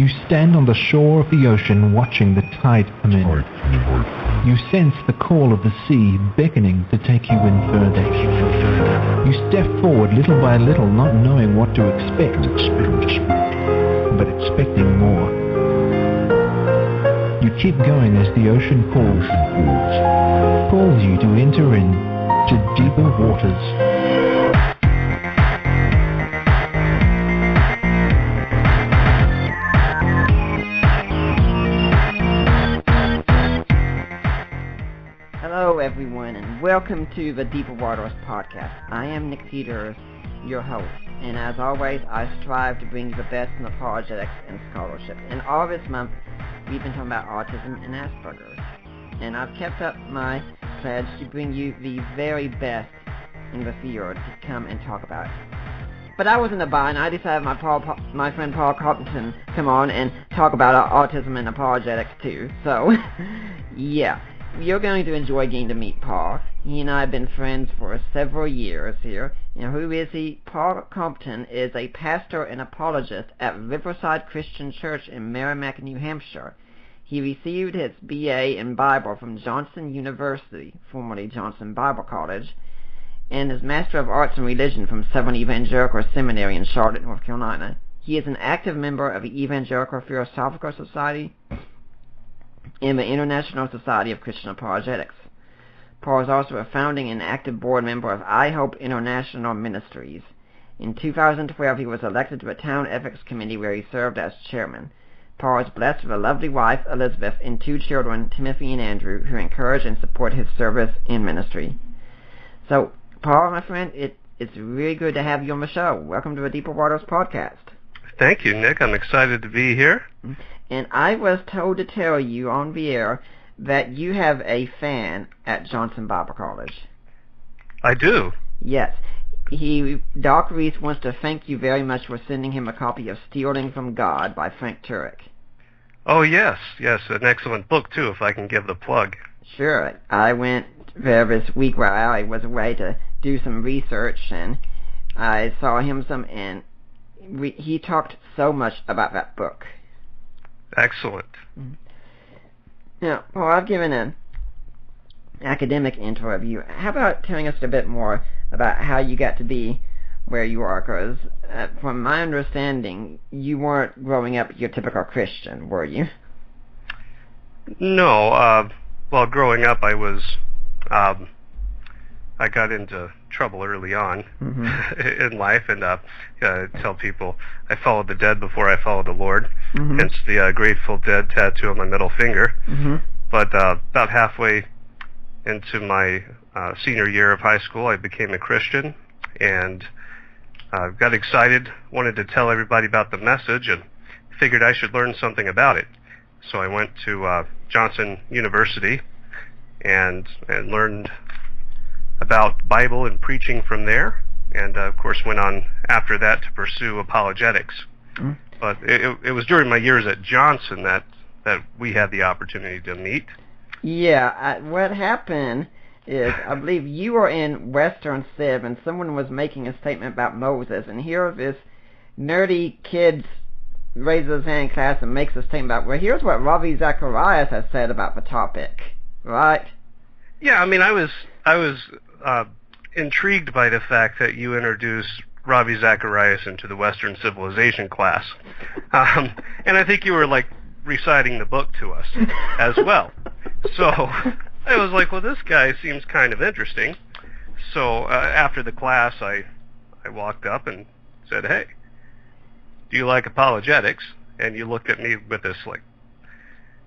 You stand on the shore of the ocean watching the tide come in. You sense the call of the sea beckoning to take you in further. You step forward little by little, not knowing what to expect, but expecting more. You keep going as the ocean calls you to enter in to deeper waters. Hello everyone, and welcome to the Deeper Waters podcast. I am Nick Peters, your host, and as always, I strive to bring you the best in apologetics and scholarship. And all this month, we've been talking about autism and Asperger's, and I've kept up my pledge to bring you the very best in the field to come and talk about it. But I was in a bind. I decided my friend Paul Compton come on and talk about autism and apologetics too. So, yeah. You're going to enjoy getting to meet Paul. He and I have been friends for several years here. Now, who is he? Paul Compton is a pastor and apologist at Riverside Christian Church in Merrimack, New Hampshire. He received his B.A. in Bible from Johnson University, formerly Johnson Bible College, and his Master of Arts in Religion from Southern Evangelical Seminary in Charlotte, North Carolina. He is an active member of the Evangelical Philosophical Society in the International Society of Christian Apologetics. Paul is also a founding and active board member of I Hope International Ministries. In 2012, he was elected to a town ethics committee where he served as chairman. Paul is blessed with a lovely wife, Elizabeth, and two children, Timothy and Andrew, who encourage and support his service in ministry. So, Paul, my friend, it's really good to have you on the show. Welcome to the Deeper Waters podcast. Thank you, Nick. I'm excited to be here. And I was told to tell you on the air that you have a fan at Johnson Bible College. I do. Yes. Doc Reese wants to thank you very much for sending him a copy of Stealing from God by Frank Turek. Oh, yes. Yes, an excellent book, too, if I can give the plug. Sure. I went there this week while I was away to do some research, and I saw him and he talked so much about that book. Excellent. Now, Paul, I've given an academic intro of you. How about telling us a bit more about how you got to be where you are? Because from my understanding, you weren't growing up your typical Christian, were you? No. Well, growing up, I got into trouble early on in life, and I tell people I followed the dead before I followed the Lord, hence the Grateful Dead tattoo on my middle finger. But about halfway into my senior year of high school, I became a Christian, and got excited, wanted to tell everybody about the message, and figured I should learn something about it. So I went to Johnson University and learned about Bible and preaching from there, and of course went on after that to pursue apologetics. But it was during my years at Johnson that we had the opportunity to meet. Yeah, what happened is, I believe you were in Western Civ, and someone was making a statement about Moses, and here this nerdy kid raises his hand in class and makes a statement about, well, here's what Ravi Zacharias has said about the topic, right? Yeah, I mean, I was intrigued by the fact that you introduced Ravi Zacharias into the Western Civilization class. And I think you were, reciting the book to us as well. So I was like, well, this guy seems kind of interesting. So after the class, I walked up and said, hey, do you like apologetics? And you looked at me with this,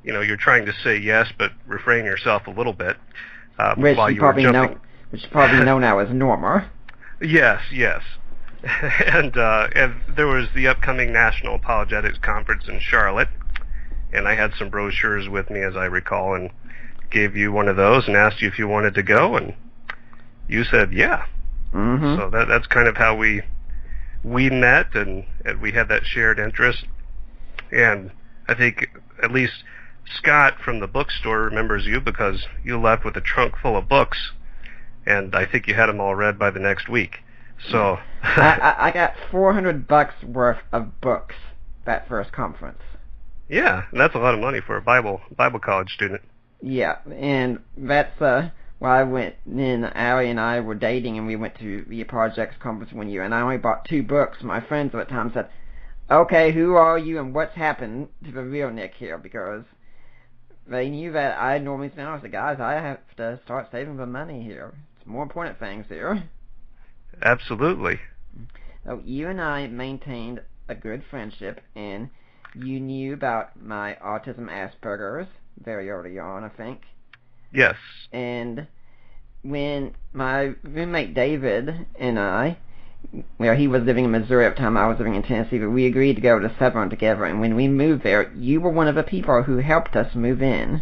you're trying to say yes, but refrain yourself a little bit. While you were jumping. Which is probably known now as Norma. Yes. And there was the upcoming National Apologetics Conference in Charlotte, and I had some brochures with me, as I recall, and gave you one of those and asked you if you wanted to go, and you said yeah. So that's kind of how we met, and we had that shared interest. And I think at least Scott from the bookstore remembers you because you left with a trunk full of books, and I think you had them all read by the next week. So I got $400 worth of books that first conference. Yeah, and that's a lot of money for a Bible college student. Yeah, and that's why I went. Then Allie and I were dating, and we went to the Projects Conference one year, and I only bought 2 books. My friends at the time said, "Okay, who are you, and what's happened to the real Nick here?" Because they knew that I normally spend. I said, "Guys, I have to start saving the money here. It's more important things here." Absolutely. So you and I maintained a good friendship, and you knew about my autism Asperger's very early on, I think. Yes. And when my roommate David and I, well, he was living in Missouri at the time, I was living in Tennessee, but we agreed to go to Severn together, and when we moved there, you were one of the people who helped us move in.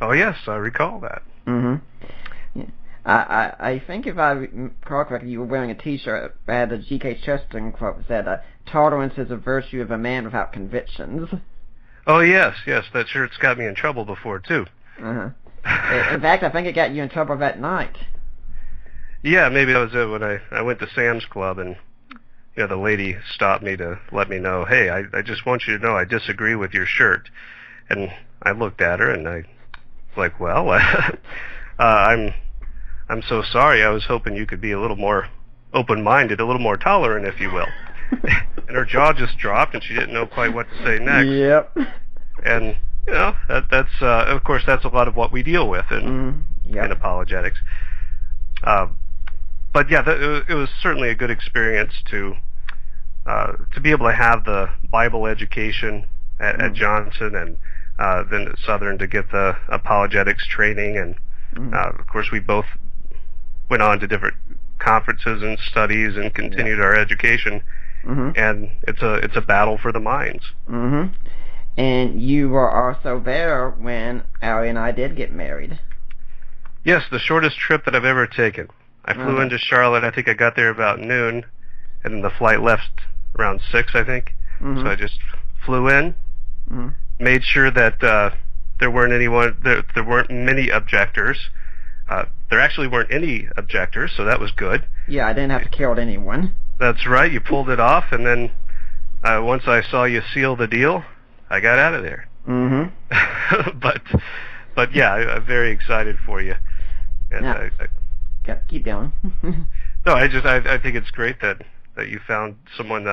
Oh, yes, I recall that. Mm-hmm. Yeah. I think if I recall correctly, you were wearing a T-shirt that had a G.K. Chesterton quote that said, "Tolerance is a virtue of a man without convictions." Oh, yes, that shirt's got me in trouble before, too. Uh-huh. In fact, I think it got you in trouble that night. Yeah, maybe that was it when I went to Sam's Club, and the lady stopped me to let me know, "Hey, I just want you to know I disagree with your shirt." And I looked at her, and I was like, "Well, I'm so sorry. I was hoping you could be a little more open-minded, a little more tolerant, if you will." And her jaw just dropped, and she didn't know quite what to say next. Yep. And that's of course that's a lot of what we deal with in apologetics. But yeah, it was certainly a good experience to be able to have the Bible education at Johnson, and then at Southern to get the apologetics training, and of course we both went on to different conferences and studies and continued our education. And it's a battle for the minds. And you were also there when Allie and I did get married. Yes, the shortest trip that I've ever taken. I flew into Charlotte. I think I got there about noon, and then the flight left around 6, I think. So I just flew in, made sure that there weren't many objectors. There actually weren't any objectors, so that was good. Yeah, I didn't have to kill anyone. That's right. You pulled it off, and then once I saw you seal the deal, I got out of there. But yeah, I'm very excited for you. And now, keep going. No, I think it's great that you found someone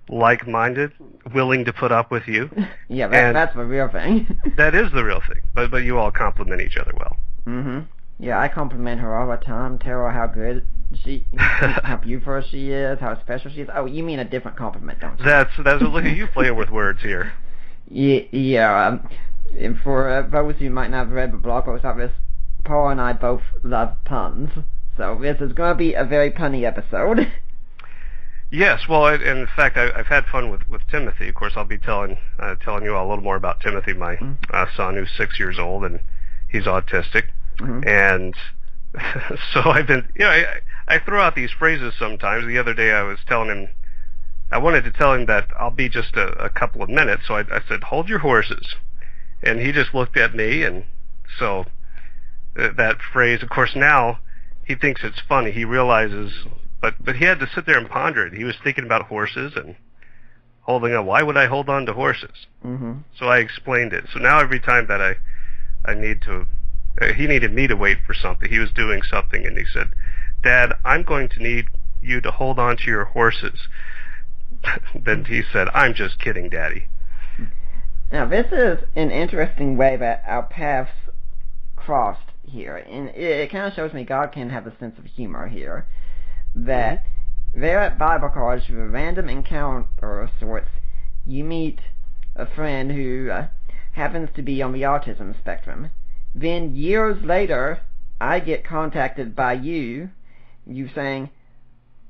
like-minded, willing to put up with you. Yeah, that's the real thing. That is the real thing. But you all complement each other well. Yeah, I compliment her all the time, tell her how good how beautiful she is, how special she is. Oh, you mean a different compliment, don't you? That's look at you playing with words here. Yeah. And for those who might not have read the blog post of this, Paul and I both love puns, so this is going to be a very punny episode. Yes, well, and in fact, I've had fun with Timothy. Of course, I'll be telling you all a little more about Timothy, my son, who's 6 years old, and he's autistic. And so I've been, I throw out these phrases sometimes. The other day I was telling him, I wanted to tell him that I'll be just a couple of minutes, so I said, "Hold your horses." And he just looked at me, and so that phrase, of course, now he thinks it's funny. He realizes, but he had to sit there and ponder it. He was thinking about horses and holding on. Why would I hold on to horses? So I explained it. So now every time that I need to, he needed me to wait for something. He was doing something, and he said, "Dad, I'm going to need you to hold on to your horses." Then he said, "I'm just kidding, Daddy." Now, this is an interesting way that our paths crossed here, and it kind of shows me God can have a sense of humor here. That there at Bible college, through a random encounter of sorts, you meet a friend who happens to be on the autism spectrum. Then years later, I get contacted by you saying,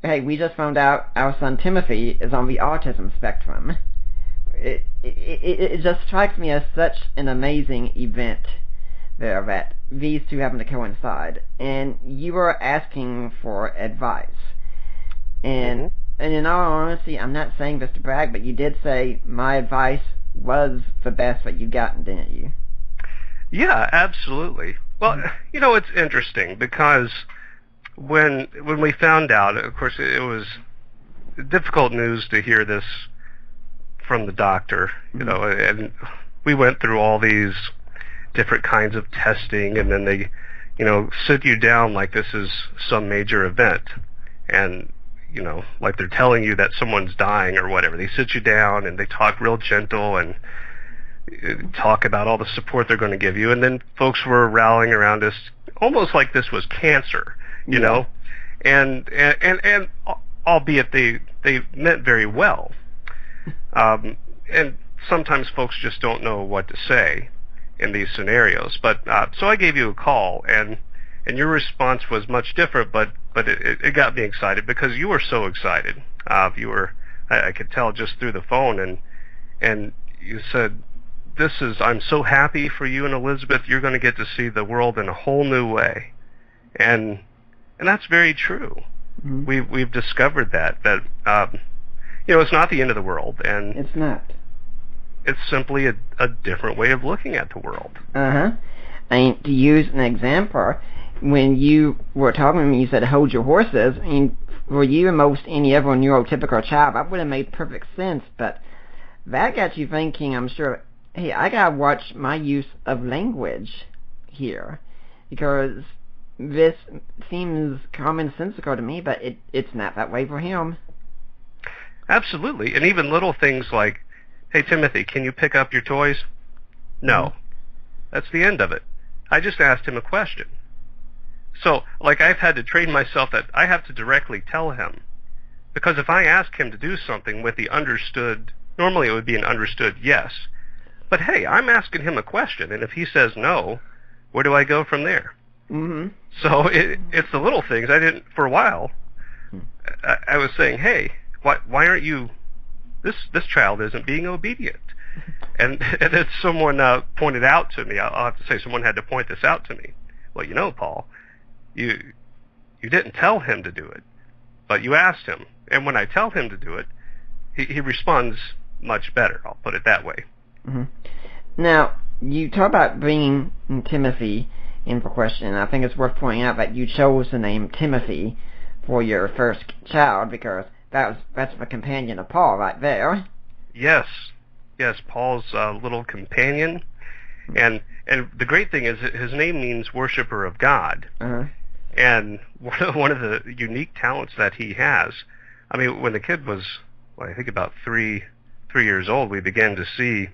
"Hey, we just found out our son Timothy is on the autism spectrum." It just strikes me as such an amazing event there that these two happen to coincide. And you were asking for advice. And in all honesty, I'm not saying this to brag, but you did say my advice was the best that you've gotten, didn't you? Yeah, absolutely. Well, it's interesting because when we found out, of course, it was difficult news to hear this from the doctor, you know, and we went through all these different kinds of testing, and then they, you know, sit you down like this is some major event, and, you know, like they're telling you that someone's dying or whatever. They sit you down and they talk real gentle and talk about all the support they're going to give you, and then folks were rallying around us almost like this was cancer, you know, and albeit they meant very well, and sometimes folks just don't know what to say in these scenarios. But so I gave you a call, and your response was much different, but it got me excited because you were so excited. You were, I could tell just through the phone, and you said, I'm so happy for you and Elizabeth. You're going to get to see the world in a whole new way, and that's very true. Mm-hmm. We've discovered that you know, it's not the end of the world, and it's not. It's simply a different way of looking at the world. I mean, to use an example, when you were talking to me, you said hold your horses. I mean, for you and most any other neurotypical child, that would have made perfect sense, but that got you thinking, I'm sure, hey, I gotta watch my use of language here, because this seems commonsensical to me, but it's not that way for him. Absolutely, and even little things like, hey, Timothy, can you pick up your toys? No. That's the end of it. I just asked him a question. So, like, I've had to train myself that I have to directly tell him, because if I ask him to do something with the understood, normally it would be an understood yes, but hey, I'm asking him a question, and if he says no, where do I go from there? Mm-hmm. So it's the little things. I didn't, for a while, I was saying, hey, why aren't you, this child isn't being obedient. And then someone pointed out to me, I'll have to say someone had to point this out to me. Well, you know, Paul, you didn't tell him to do it, but you asked him. And when I tell him to do it, he responds much better, I'll put it that way. Mm-hmm. Now, you talk about bringing Timothy in for question, and I think it's worth pointing out that you chose the name Timothy for your first child because that's the companion of Paul right there. Yes, Paul's little companion, and the great thing is that his name means worshiper of God, and one of the unique talents that he has. I mean, when the kid was, I think about three years old, we began to see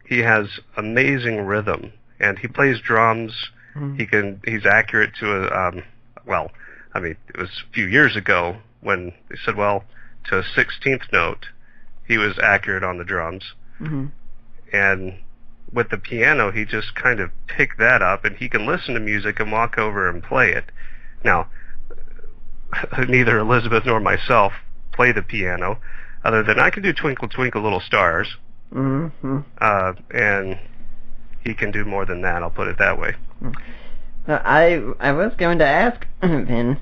he has amazing rhythm, and he plays drums. He's accurate to it was a few years ago when they said, well, to a 16th note, he was accurate on the drums. Mm-hmm. And with the piano, he just kind of picked that up, and he can listen to music and walk over and play it. Now, neither Elizabeth nor myself play the piano, other than I can do Twinkle, Twinkle, Little Stars. Mm-hmm. And he can do more than that, I'll put it that way. So I was going to ask then,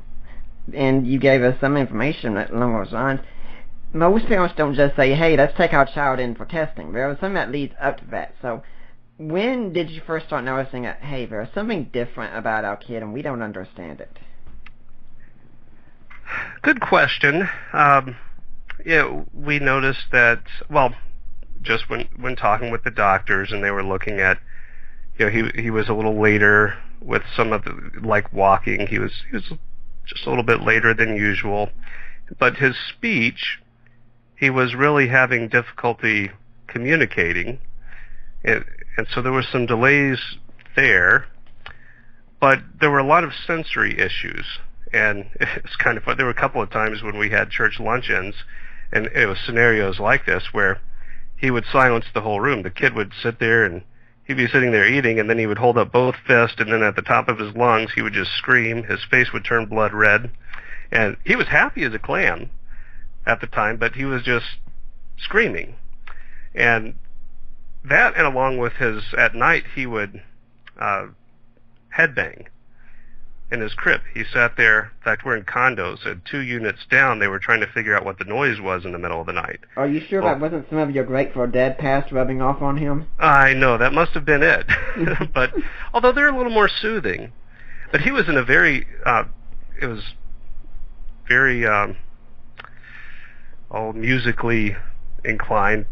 and you gave us some information along those lines. Most parents don't just say, hey, let's take our child in for testing. There was something that leads up to that. So when did you first start noticing that, hey, there's something different about our kid and we don't understand it? Good question. We noticed that, well, just when talking with the doctors and they were looking at, he was a little later with some of the, like walking. He was just a little bit later than usual. But his speech, he was really having difficulty communicating. And so there were some delays there. But there were a lot of sensory issues. And it's kind of fun. There were a couple of times when we had church luncheons, and it was scenarios like this where he would silence the whole room. The kid would sit there, and he'd be sitting there eating, and then he would hold up both fists, and then at the top of his lungs, he would just scream. His face would turn blood red. And he was happy as a clam at the time, but he was just screaming. And that, and along with at night, he would headbang in his crib. He sat there. In fact, we're in condos, and 2 units down, they were trying to figure out what the noise was in the middle of the night. Are you sure that wasn't some of your Grateful Dead past rubbing off on him? I know, that must have been it. But although they're a little more soothing. But he was in a very, it was very musically inclined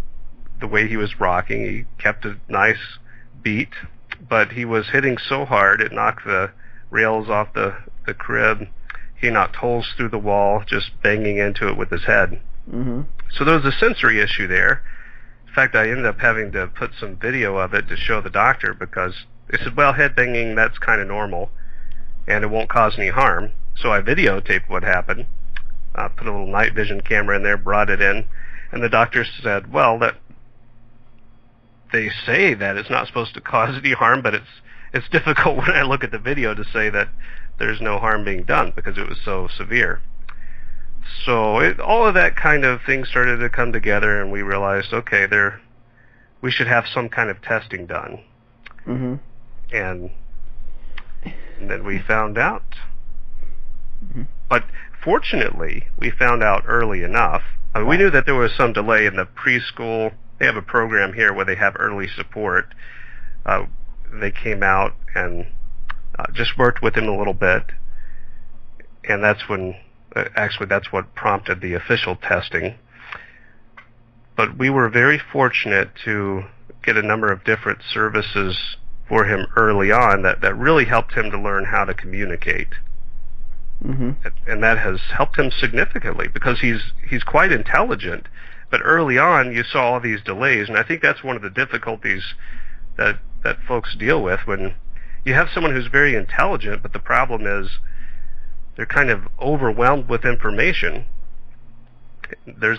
the way he was rocking. He kept a nice beat, but he was hitting so hard it knocked the rails off the crib. He knocked holes through the wall, just banging into it with his head. Mm-hmm. So there was a sensory issue there. In fact, I ended up having to put some video of it to show the doctor, because they said, well, head banging, that's kind of normal, and it won't cause any harm. So I videotaped what happened, put a little night vision camera in there, brought it in, and the doctor said, well, that they say that it's not supposed to cause any harm, but it's difficult when I look at the video to say that there's no harm being done because it was so severe. So all of that kind of thing started to come together, and we realized, okay, we should have some kind of testing done. Mm-hmm. And then we found out. Mm-hmm. But fortunately, we found out early enough. I mean, we knew that there was some delay in the preschool. They have a program here where they have early support. They came out and just worked with him a little bit, and that's when, actually that's what prompted the official testing. But we were very fortunate to get a number of different services for him early on that really helped him to learn how to communicate. Mm-hmm. And that has helped him significantly, because he's quite intelligent, but early on you saw all these delays, and I think that's one of the difficulties that folks deal with when you have someone who's very intelligent, but the problem is they're kind of overwhelmed with information. There's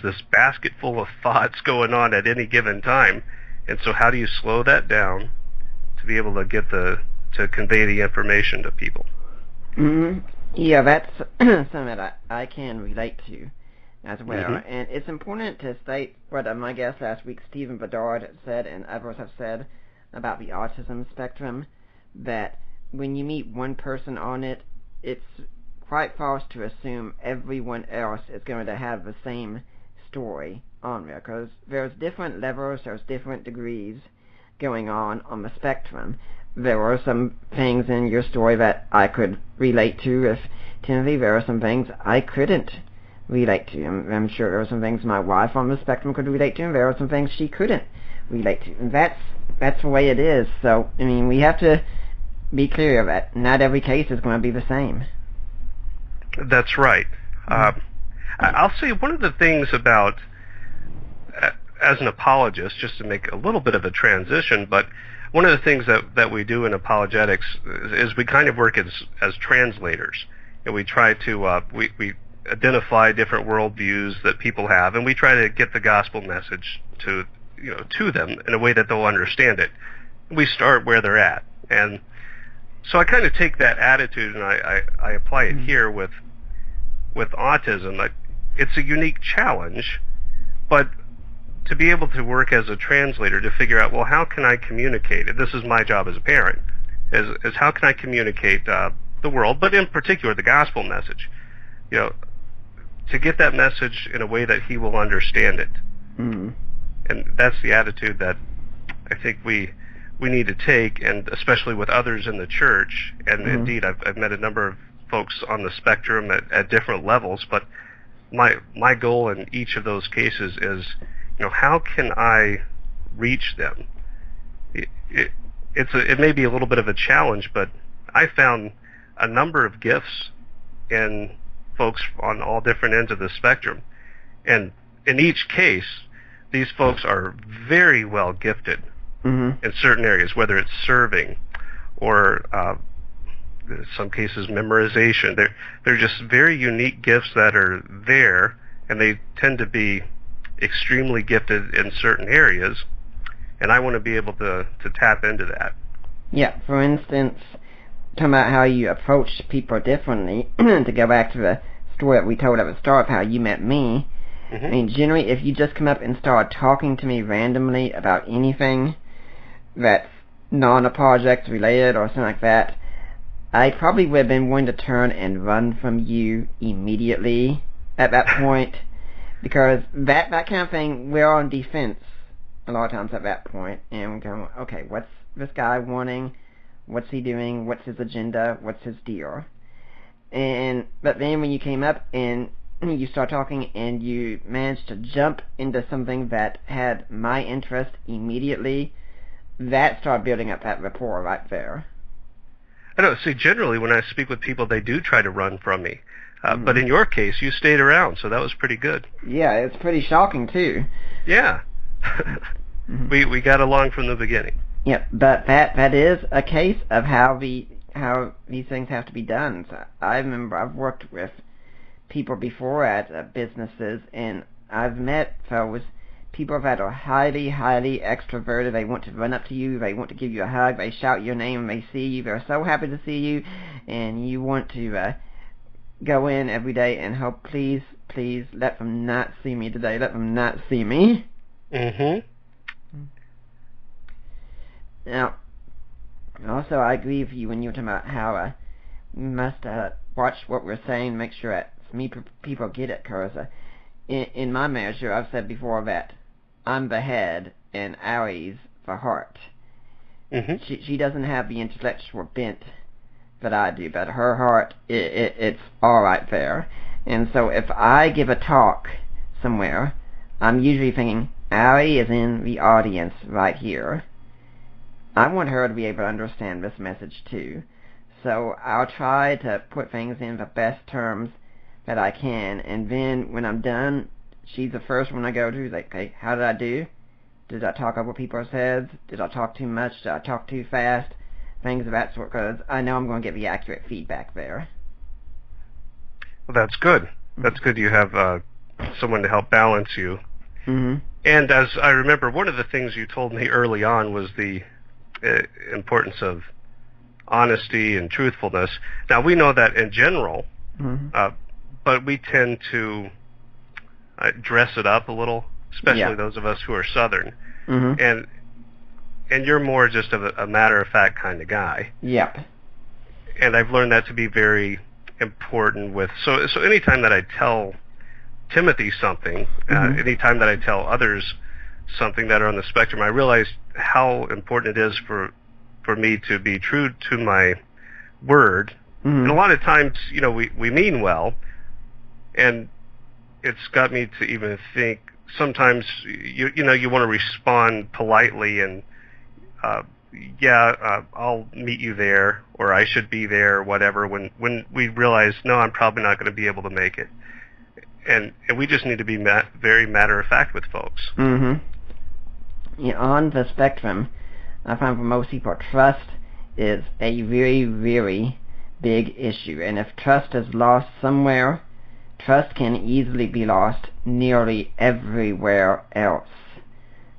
this basket full of thoughts going on at any given time, and so how do you slow that down to be able to to convey the information to people? Mm-hmm. Yeah, that's something that I can relate to as well. Mm-hmm. And it's important to state what my guest last week, Stephen Bedard, said, and others have said about the autism spectrum, that when you meet one person on it, it's quite false to assume everyone else is going to have the same story on there, because there's different levels, there's different degrees going on the spectrum. There were some things in your story that I could relate to with Timothy. There are some things I couldn't relate to. I'm sure there are some things my wife on the spectrum could relate to, and there are some things she couldn't relate to. And that's the way it is. So, I mean, we have to be clear that not every case is going to be the same. That's right. I'll say one of the things about, as an apologist, just to make a little bit of a transition, but one of the things that we do in apologetics is we kind of work as translators, and we try to we identify different worldviews that people have, and we try to get the gospel message to them in a way that they'll understand it. We start where they're at, and so I kind of take that attitude and I apply it here with autism. It's a unique challenge, but to be able to work as a translator to figure out, well, how can I communicate it? This is my job as a parent, is how can I communicate the world, but in particular the gospel message, to get that message in a way that he will understand it. Mm-hmm. And that's the attitude that I think we need to take, and especially with others in the church. And mm-hmm. Indeed, I've met a number of folks on the spectrum at different levels, but my goal in each of those cases is, how can I reach them? It may be a little bit of a challenge, but I found a number of gifts in folks on all different ends of the spectrum, and in each case, these folks are very well gifted mm-hmm. in certain areas, whether it's serving or in some cases memorization. They're just very unique gifts that are there, and they tend to be extremely gifted in certain areas, and I want to be able to tap into that. Yeah, for instance, talking about how you approach people differently, to go back to the story that we told at the start of how you met me, mm-hmm. I mean, generally, if you just come up and start talking to me randomly about anything that's non-apologetics related or something like that, I probably would have been willing to turn and run from you immediately at that point, because that kind of thing, we're on defense a lot of times at that point, and we're going, okay, what's this guy wanting? What's he doing? What's his agenda? What's his deal? But then when you came up and you start talking and you manage to jump into something that had my interest immediately, that started building up that rapport right there. I don't see. Generally, when I speak with people, they do try to run from me. But in your case, you stayed around, so that was pretty good. Yeah, it's pretty shocking too. Yeah. We got along from the beginning. Yep, but that is a case of how these things have to be done. So I remember I've worked with people before at businesses, and I've met fellows, people that are highly, highly extroverted. They want to run up to you, they want to give you a hug, they shout your name when they see you, they're so happy to see you, and you want to go in every day and hope, please, let them not see me today, let them not see me. Now, also I agree with you when you were talking about how we must watch what we're saying, make sure that people get it, because in my measure, I've said before that I'm the head and Allie's the heart. She doesn't have the intellectual bent that I do, but her heart, it's all right there. And so if I give a talk somewhere, I'm usually thinking, Allie is in the audience right here. I want her to be able to understand this message too. So I'll try to put things in the best terms that I can, and then when I'm done, she's the first one I go to. Like, okay, how did I do? Did I talk over people's heads? Did I talk too much? Did I talk too fast? Things of that sort, because I know I'm going to get the accurate feedback there. Well, that's good. That's good you have someone to help balance you. And as I remember, one of the things you told me early on was the importance of honesty and truthfulness. Now, we know that in general, but we tend to dress it up a little, especially those of us who are Southern. And you're more just of a matter-of-fact kind of guy. Yep. And I've learned that to be very important with... So anytime that I tell Timothy something, anytime that I tell others something that are on the spectrum, I realize how important it is for me to be true to my word. And a lot of times, we mean well, and it's got me to even think sometimes you want to respond politely and I'll meet you there, or I should be there, or whatever, when we realize, no, I'm probably not going to be able to make it. And we just need to be very matter-of-fact with folks. Yeah, on the spectrum, I find for most people, trust is a very, very big issue. And if trust is lost somewhere, trust can easily be lost nearly everywhere else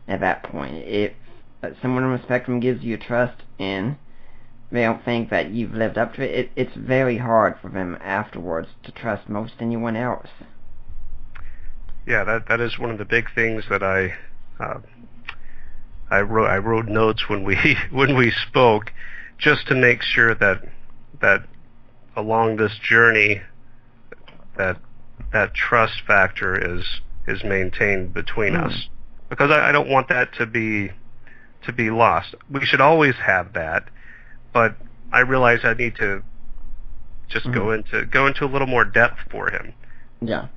at that point. If someone on the spectrum gives you trust and they don't think that you've lived up to it, it's very hard for them afterwards to trust most anyone else. Yeah, that is one of the big things that I wrote notes when we spoke, just to make sure that along this journey that trust factor is maintained between us, because I don't want that to be lost. We should always have that, but I realize I need to just go into a little more depth for him. Yeah.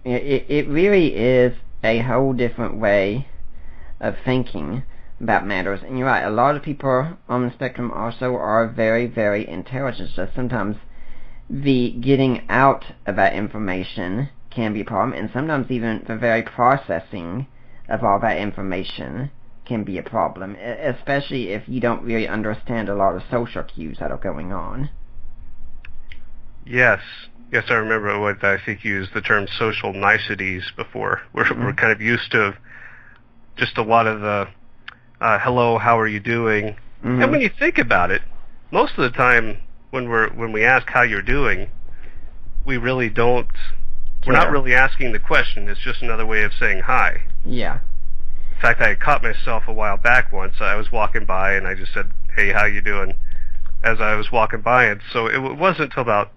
It really is a whole different way of thinking about matters. And you're right, a lot of people on the spectrum also are very, very intelligent. So sometimes the getting out of that information can be a problem, and sometimes even the very processing of all that information can be a problem, especially if you don't really understand a lot of social cues that are going on. Yes, I remember what I think you used the term social niceties before. We're kind of used to just a lot of the hello, how are you doing? And when you think about it, most of the time when we ask how you're doing, we really don't. We're not really asking the question. It's just another way of saying hi. Yeah. In fact, I caught myself a while back once. I was walking by and I just said, "Hey, how you doing?" as I was walking by, and so it wasn't until about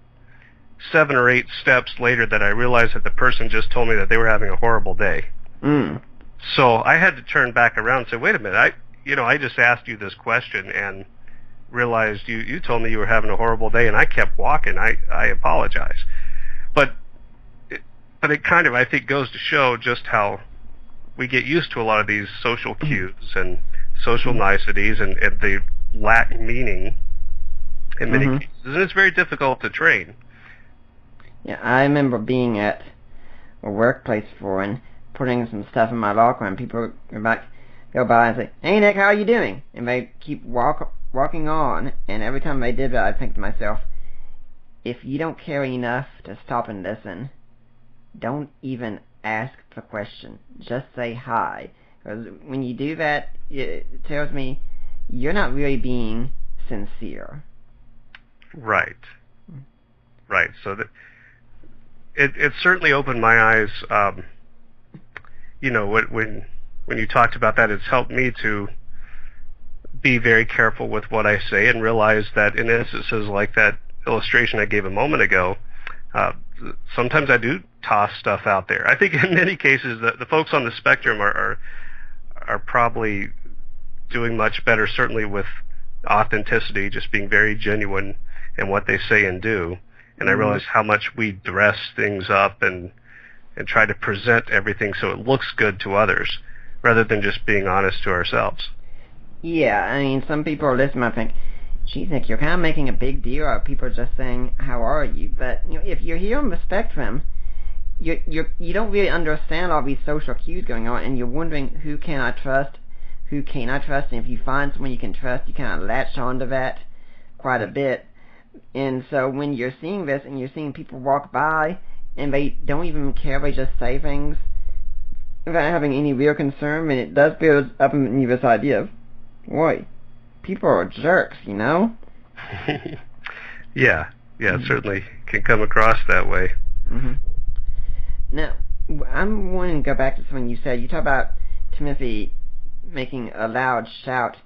7 or 8 steps later that I realized that the person just told me that they were having a horrible day. So I had to turn back around and say, "Wait a minute, I just asked you this question, and realized you told me you were having a horrible day, and I kept walking. I apologize. But it kind of, I think, goes to show just how we get used to a lot of these social cues and social niceties, and they lack meaning in many cases, and it's very difficult to train. Yeah, I remember being at a workplace before and putting some stuff in my locker, and people go by and say, "Hey Nick, how are you doing?" And they keep walking on, and every time they did that, I think to myself, if you don't care enough to stop and listen, don't even ask the question. Just say hi. Because when you do that, it tells me you're not really being sincere. Right. So that it certainly opened my eyes. When you talked about that, it's helped me to be very careful with what I say and realize that in instances like that illustration I gave a moment ago, sometimes I do toss stuff out there. I think in many cases the folks on the spectrum are probably doing much better, certainly with authenticity, just being very genuine in what they say and do. And I realize how much we dress things up and try to present everything so it looks good to others, rather than just being honest to ourselves. Yeah, I mean, some people listen and think, geez, Nick, you're kind of making a big deal out of people just saying, how are you? But, if you're here on the spectrum, you don't really understand all these social cues going on, and you're wondering who can I trust, who can't I trust, and if you find someone you can trust, you kind of latch onto that quite a bit. And so when you're seeing this, and you're seeing people walk by, and they don't even care, they just say things without having any real concern, and it does build up in you this idea of, boy, people are jerks, Yeah, it certainly can come across that way. Now, I'm wanting to go back to something you said. You talked about Timothy making a loud shout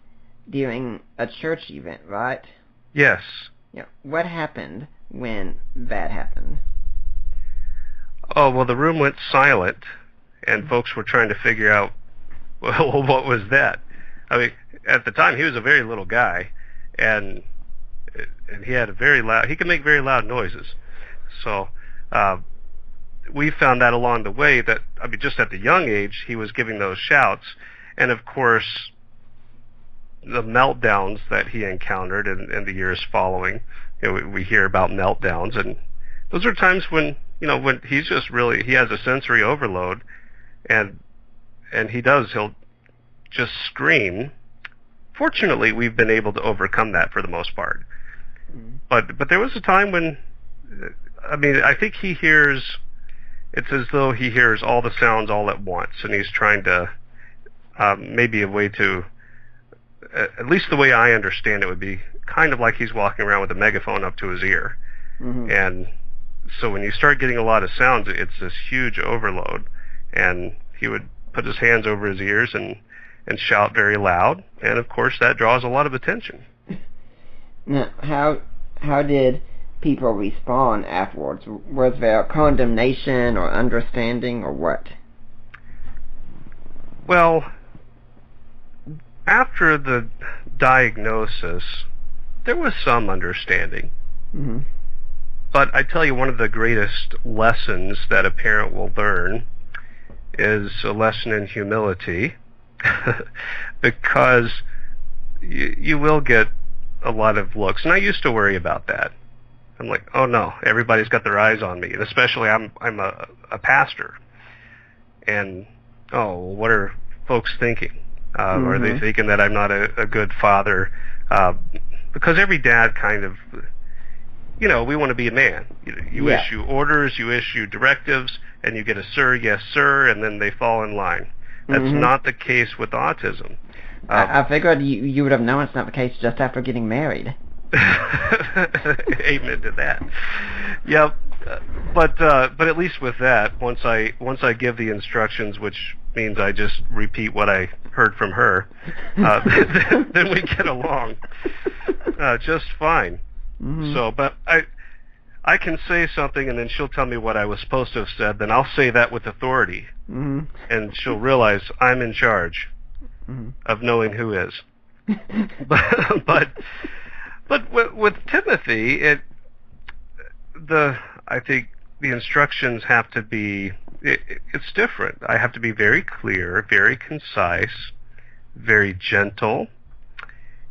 during a church event, right? Yes. Yeah. What happened when that happened? Oh, well, the room went silent, and folks were trying to figure out, well, what was that? I mean, at the time, he was a very little guy, and he had he could make very loud noises. So we found that along the way that, I mean, just at the young age, he was giving those shouts, and of course, the meltdowns that he encountered in the years following, we hear about meltdowns, and those are times when he's just really, he has a sensory overload, and he'll just scream. Fortunately, we've been able to overcome that for the most part. But there was a time when, I mean, I think it's as though he hears all the sounds all at once, and he's trying to, maybe a way to, at least the way I understand it would be kind of like he's walking around with a megaphone up to his ear. And so when you start getting a lot of sounds, it's this huge overload, and he would put his hands over his ears and shout very loud, and of course that draws a lot of attention. Now, how did people respond afterwards? Was there condemnation or understanding or what? Well, after the diagnosis, there was some understanding. But I tell you, one of the greatest lessons that a parent will learn is a lesson in humility, because you will get a lot of looks, and I used to worry about that. I'm like, oh no, everybody's got their eyes on me, and especially I'm a pastor, and what are folks thinking? Are they thinking that I'm not a good father? Because every dad kind of, we want to be a man. You issue orders, you issue directives, and you get a sir, yes sir, and then they fall in line. That's not the case with autism. I figured you would have known it's not the case just after getting married. Amen to that. Yep. But at least with that, once I give the instructions, which means I just repeat what I heard from her, then we get along just fine. So, but I can say something, and then she'll tell me what I was supposed to have said. Then I'll say that with authority, and she'll realize I'm in charge of knowing who is. but But with Timothy, I think the instructions have to be, it's different. I have to be very clear, very concise, very gentle,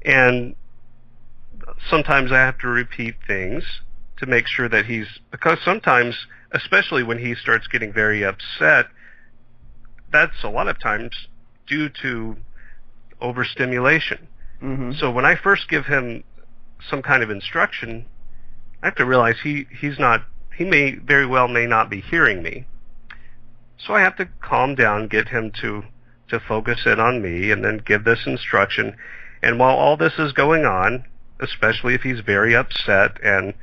and sometimes I have to repeat things to make sure that because sometimes, especially when he starts getting very upset, that's a lot of times due to overstimulation. Mm-hmm. So when I first give him some kind of instruction, I have to realize he may not be hearing me. So I have to calm down, get him to focus in on me, and then give this instruction. And while all this is going on, especially if he's very upset, and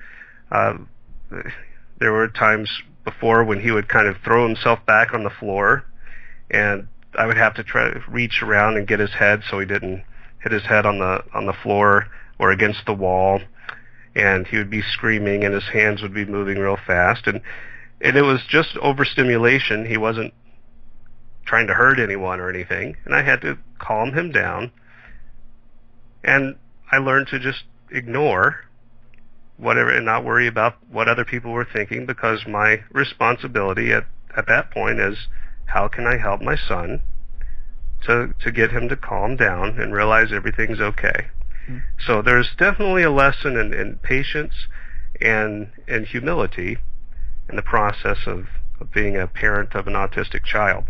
there were times before when he would kind of throw himself back on the floor, and I would have to try to reach around and get his head so he didn't hit his head on the floor or against the wall, and he would be screaming and his hands would be moving real fast, and it was just overstimulation. He wasn't trying to hurt anyone or anything, and I had to calm him down, and I learned to just ignore whatever and not worry about what other people were thinking, because my responsibility at that point is, how can I help my son to get him to calm down and realize everything's okay. Mm. So there's definitely a lesson in patience and humility in the process of being a parent of an autistic child.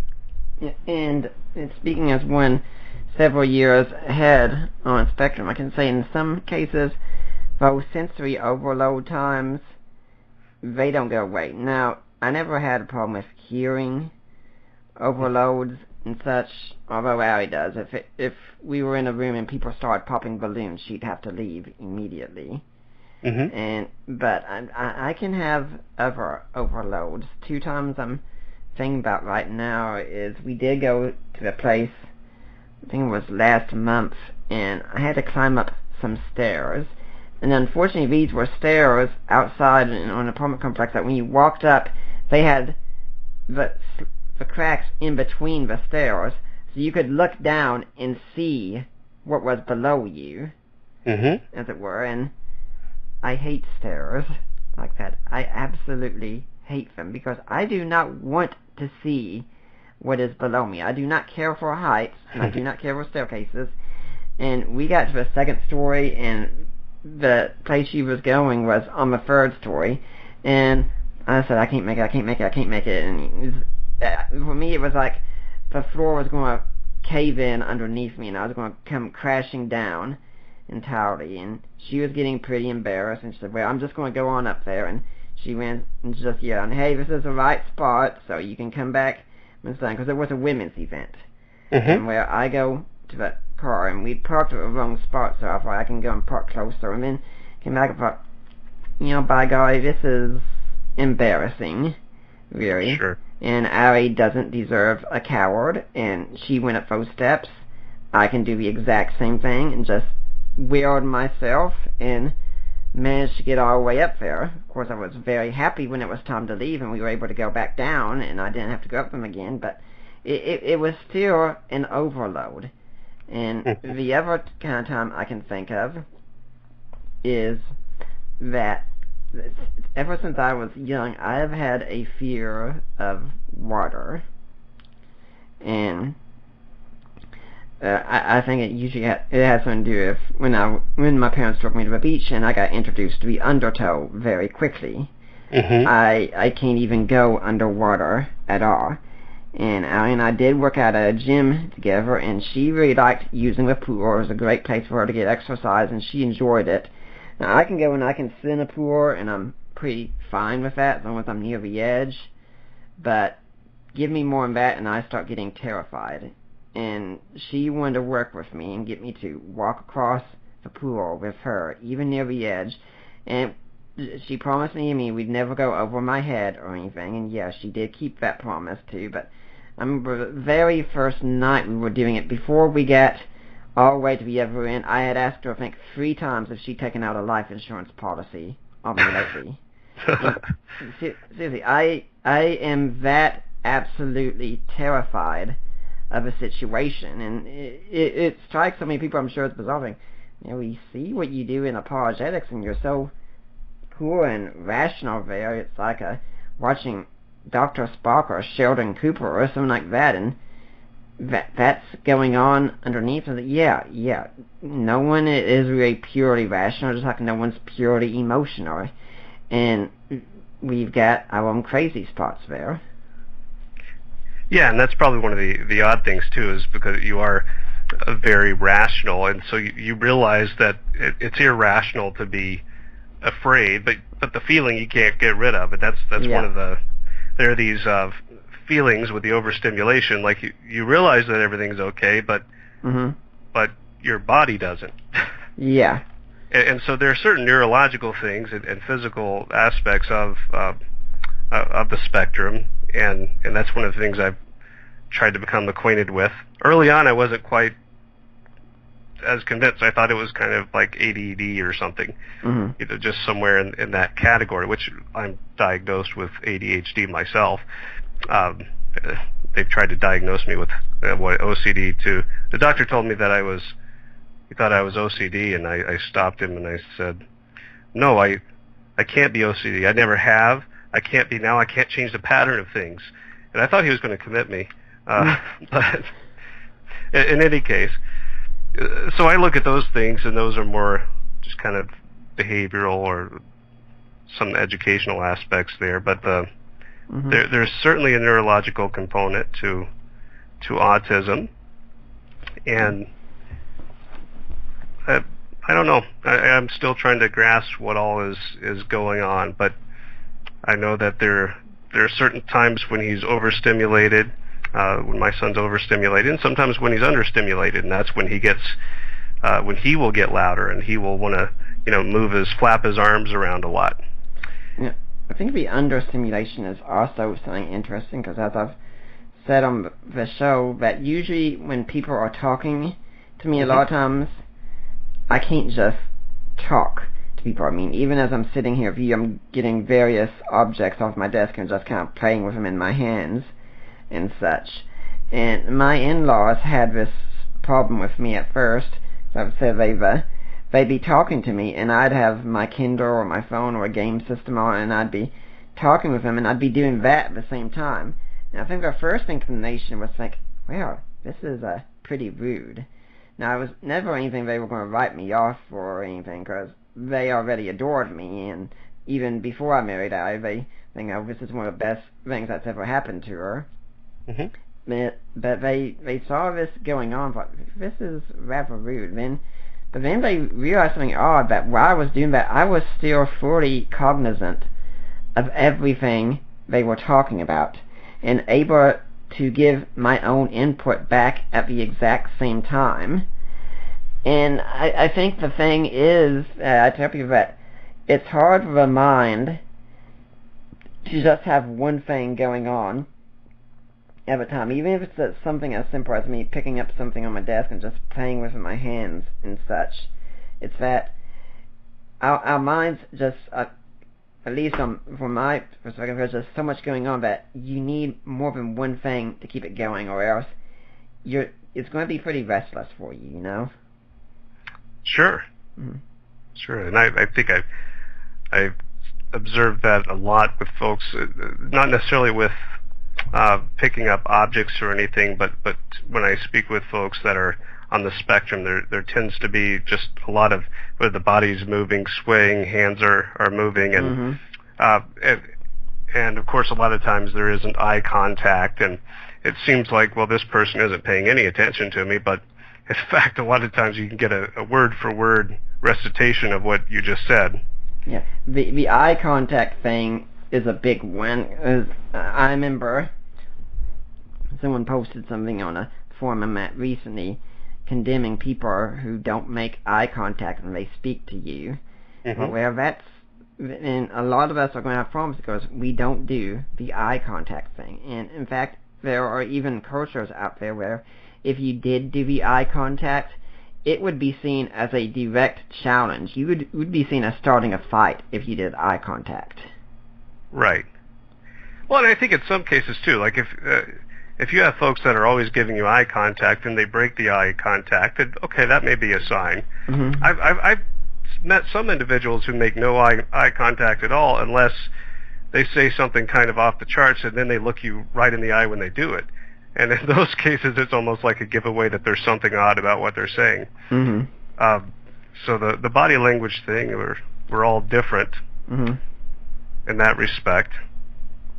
Yeah, and speaking as one several years ahead on a spectrum, I can say in some cases those sensory overload times, they don't go away. Now, I never had a problem with hearing overloads and such, although Allie does. If we were in a room and people started popping balloons, she'd have to leave immediately. Mm-hmm. But I can have other overloads. 2 times I'm thinking about right now is we did go to a place, I think it was last month, and I had to climb up some stairs. And unfortunately, these were stairs outside in an apartment complex that when you walked up, they had the cracks in between the stairs, so you could look down and see what was below you, mm-hmm. as it were. And I hate stairs like that. I absolutely hate them, because I do not want to see what is below me. I do not care for heights, and I do not care for staircases. And we got to the 2nd story, and the place she was going was on the 3rd story, and I said, I can't make it, and for me it was like the floor was going to cave in underneath me, and I was going to come crashing down entirely. And she was getting pretty embarrassed, and she said, well, I'm just going to go on up there. And she went and just yelled, hey, this is the right spot, so you can come back, because it was a women's event. Mm-hmm. And where I go to that car, and we'd parked at the wrong spot, so I thought I can go and park closer, and then came back and thought, by golly, this is embarrassing, really. Sure. And Allie doesn't deserve a coward, and she went up those steps. I can do the exact same thing, and just wheeled myself and managed to get all the way up there. Of course, I was very happy when it was time to leave, and we were able to go back down, and I didn't have to go up them again, but it was still an overload. And the other kind of time I can think of is that ever since I was young, I have had a fear of water. And I think it usually it has something to do with when my parents took me to the beach and I got introduced to the undertow very quickly. Mm-hmm. I can't even go underwater at all. And Allie and I did work at a gym together, and she really liked using the pool. It was a great place for her to get exercise, and she enjoyed it. Now, I can go and I can sit in a pool, and I'm pretty fine with that as long as I'm near the edge. But give me more than that, and I start getting terrified. And she wanted to work with me and get me to walk across the pool with her, even near the edge. And she promised me we'd never go over my head or anything, and yeah, she did keep that promise too. But I remember the very first night we were doing it, before we got all the way to the other end, I had asked her, I think, 3 times if she'd taken out a life insurance policy on me lately. Seriously, I am that absolutely terrified of a situation, and it strikes so many people, I'm sure it's bizarre thing, we see what you do in apologetics, and you're so cool and rational there. It's like watching Dr. Spock or Sheldon Cooper or something like that, and that's going on underneath. Yeah, no one is really purely rational, just like no one's purely emotional. And we've got our own crazy spots there. Yeah, and that's probably one of the odd things, too, is because you are very rational, and so you realize that it's irrational to be afraid, but the feeling you can't get rid of. But that's one of there are these feelings with the overstimulation, like you realize that everything's okay, but your body doesn't. Yeah. And so there are certain neurological things and physical aspects of the spectrum, and that's one of the things I've tried to become acquainted with. Early on, I wasn't quite as convinced. I thought it was kind of like ADD or something, just somewhere in that category, which I'm diagnosed with ADHD myself. They've tried to diagnose me with OCD too. The doctor told me that he thought I was OCD, and I stopped him and I said, no, I can't be OCD. I never have. I can't be now. I can't change the pattern of things. And I thought he was going to commit me. But in any case, so I look at those things, and those are more just kind of behavioral or some educational aspects there. But there's certainly a neurological component to autism, and I don't know. I'm still trying to grasp what all is going on, but I know that there are certain times when he's overstimulated, when my son's overstimulated, and sometimes when he's understimulated, and that's when when he will get louder and he will want to flap his arms around a lot. Yeah, I think the understimulation is also something interesting, because as I've said on the show, that usually when people are talking to me, a lot of times I can't just talk to people. I mean, even as I'm sitting here with you, I'm getting various objects off my desk and just kind of playing with them in my hands and such. And my in-laws had this problem with me at first. So I've said they'd be talking to me, and I'd have my Kindle or my phone or a game system on, and I'd be talking with them, and I'd be doing that at the same time. And I think their first inclination was like, well, this is pretty rude. Now, it was never anything they were going to write me off for or anything, because they already adored me, and even before I married her, they think, oh, this is one of the best things that's ever happened to her. But they saw this going on, but this is rather rude. But then they realized something odd, that while I was doing that, I was still fully cognizant of everything they were talking about, and able to give my own input back at the exact same time. And I think the thing is, I tell people that it's hard for the mind to just have one thing going on at a time, even if it's something as simple as me picking up something on my desk and just playing with it in my hands and such. It's that our minds just, at least from my perspective, there's just so much going on that you need more than one thing to keep it going, or else it's going to be pretty restless for you, you know? Sure. Sure. And I think I've observed that a lot with folks, not necessarily with picking up objects or anything, but when I speak with folks that are on the spectrum, there tends to be just a lot of where the body's moving, swaying, hands are moving, and and of course a lot of times there isn't eye contact, and it seems like, well, this person isn't paying any attention to me, but in fact a lot of times you can get a word for word recitation of what you just said. Yeah, the eye contact thing is a big one. I remember someone posted something on a forum I'm at recently condemning people who don't make eye contact when they speak to you. Well, and a lot of us are going to have problems because we don't do the eye contact thing. And in fact, there are even cultures out there where if you did do the eye contact, it would be seen as a direct challenge. You would be seen as starting a fight if you did eye contact. Right. Well, and I think in some cases too, like if you have folks that are always giving you eye contact and they break the eye contact, then, okay, that may be a sign. Mm-hmm. I've met some individuals who make no eye contact at all unless they say something kind of off the charts, and then they look you right in the eye when they do it. And in those cases, it's almost like a giveaway that there's something odd about what they're saying. Mm-hmm. So the body language thing, we're all different mm-hmm. in that respect.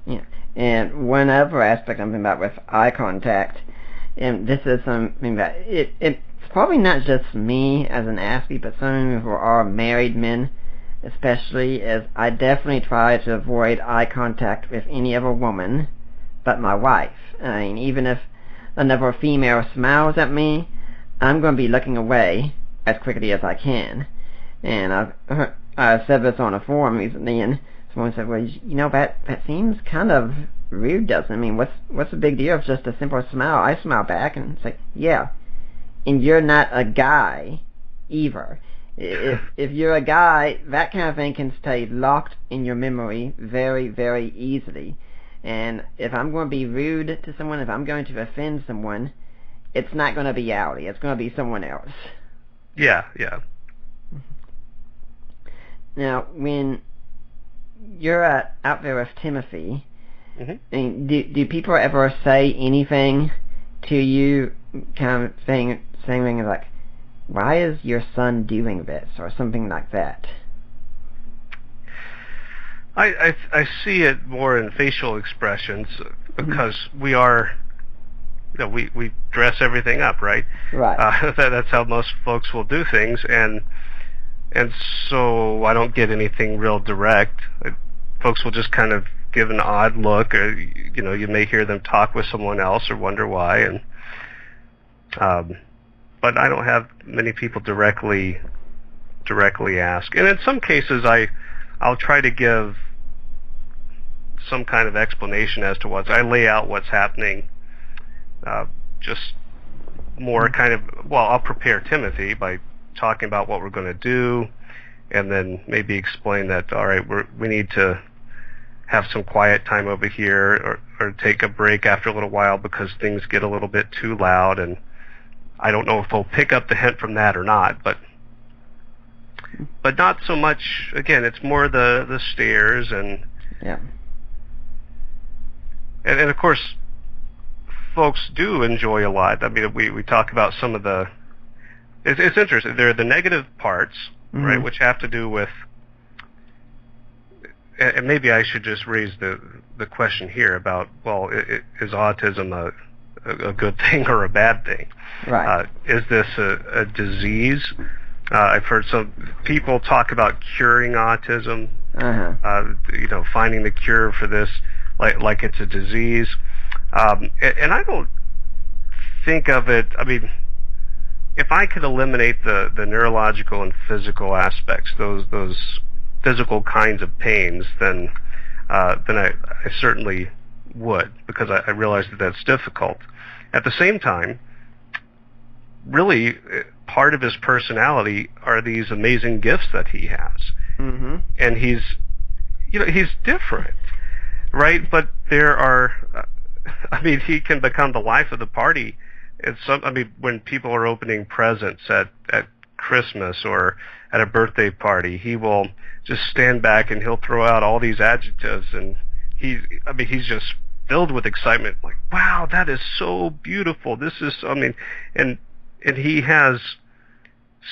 Yeah. And one other aspect I'm thinking about with eye contact, and this is something that it's probably not just me as an athlete, but some who are married men especially, is I definitely try to avoid eye contact with any other woman but my wife. I mean, even if another female smiles at me, I'm going to be looking away as quickly as I can. And I said this on a forum recently, and someone said, well, you know, that seems kind of rude, doesn't it? I mean, what's the big deal? It's just a simple smile. I smile back, and it's like, yeah. And you're not a guy either. If you're a guy, that kind of thing can stay locked in your memory very, very easily. And if I'm going to be rude to someone, if I'm going to offend someone, it's not going to be Allie. It's going to be someone else. Yeah. Now, when you're out there with Timothy, mm-hmm. I mean, do people ever say anything to you, kind of saying things like, why is your son doing this, or something like that? I see it more in facial expressions because we are, we dress everything up, right? Right. That's how most folks will do things, and so I don't get anything real direct. Folks will just kind of give an odd look, or you may hear them talk with someone else or wonder why, and but I don't have many people directly ask. And in some cases, I'll try to give some kind of explanation as to I lay out what's happening, just more kind of, I'll prepare Timothy by talking about what we're going to do, and then maybe explain that, all right, we need to have some quiet time over here, or take a break after a little while because things get a little bit too loud, and I don't know if they'll pick up the hint from that or not, but not so much. Again, it's more the stares and yeah. And of course, folks do enjoy a lot. I mean, we talk about some of the. It's interesting. There are the negative parts, mm-hmm. right, which have to do with. And maybe I should just raise the question here about, is autism a good thing or a bad thing? Right. Is this a disease? I've heard some people talk about curing autism. Uh-huh. Finding the cure for this like it's a disease. And I don't think of it. I mean, if I could eliminate the neurological and physical aspects, those physical kinds of pains, then I certainly would, because I realize that that's difficult. At the same time, really, part of his personality are these amazing gifts that he has, mm-hmm. and he's different, right? But there are, he can become the life of the party. When people are opening presents at Christmas or at a birthday party, he will just stand back and he'll throw out all these adjectives, and he's just filled with excitement, like, wow, that is so beautiful. This is, and he has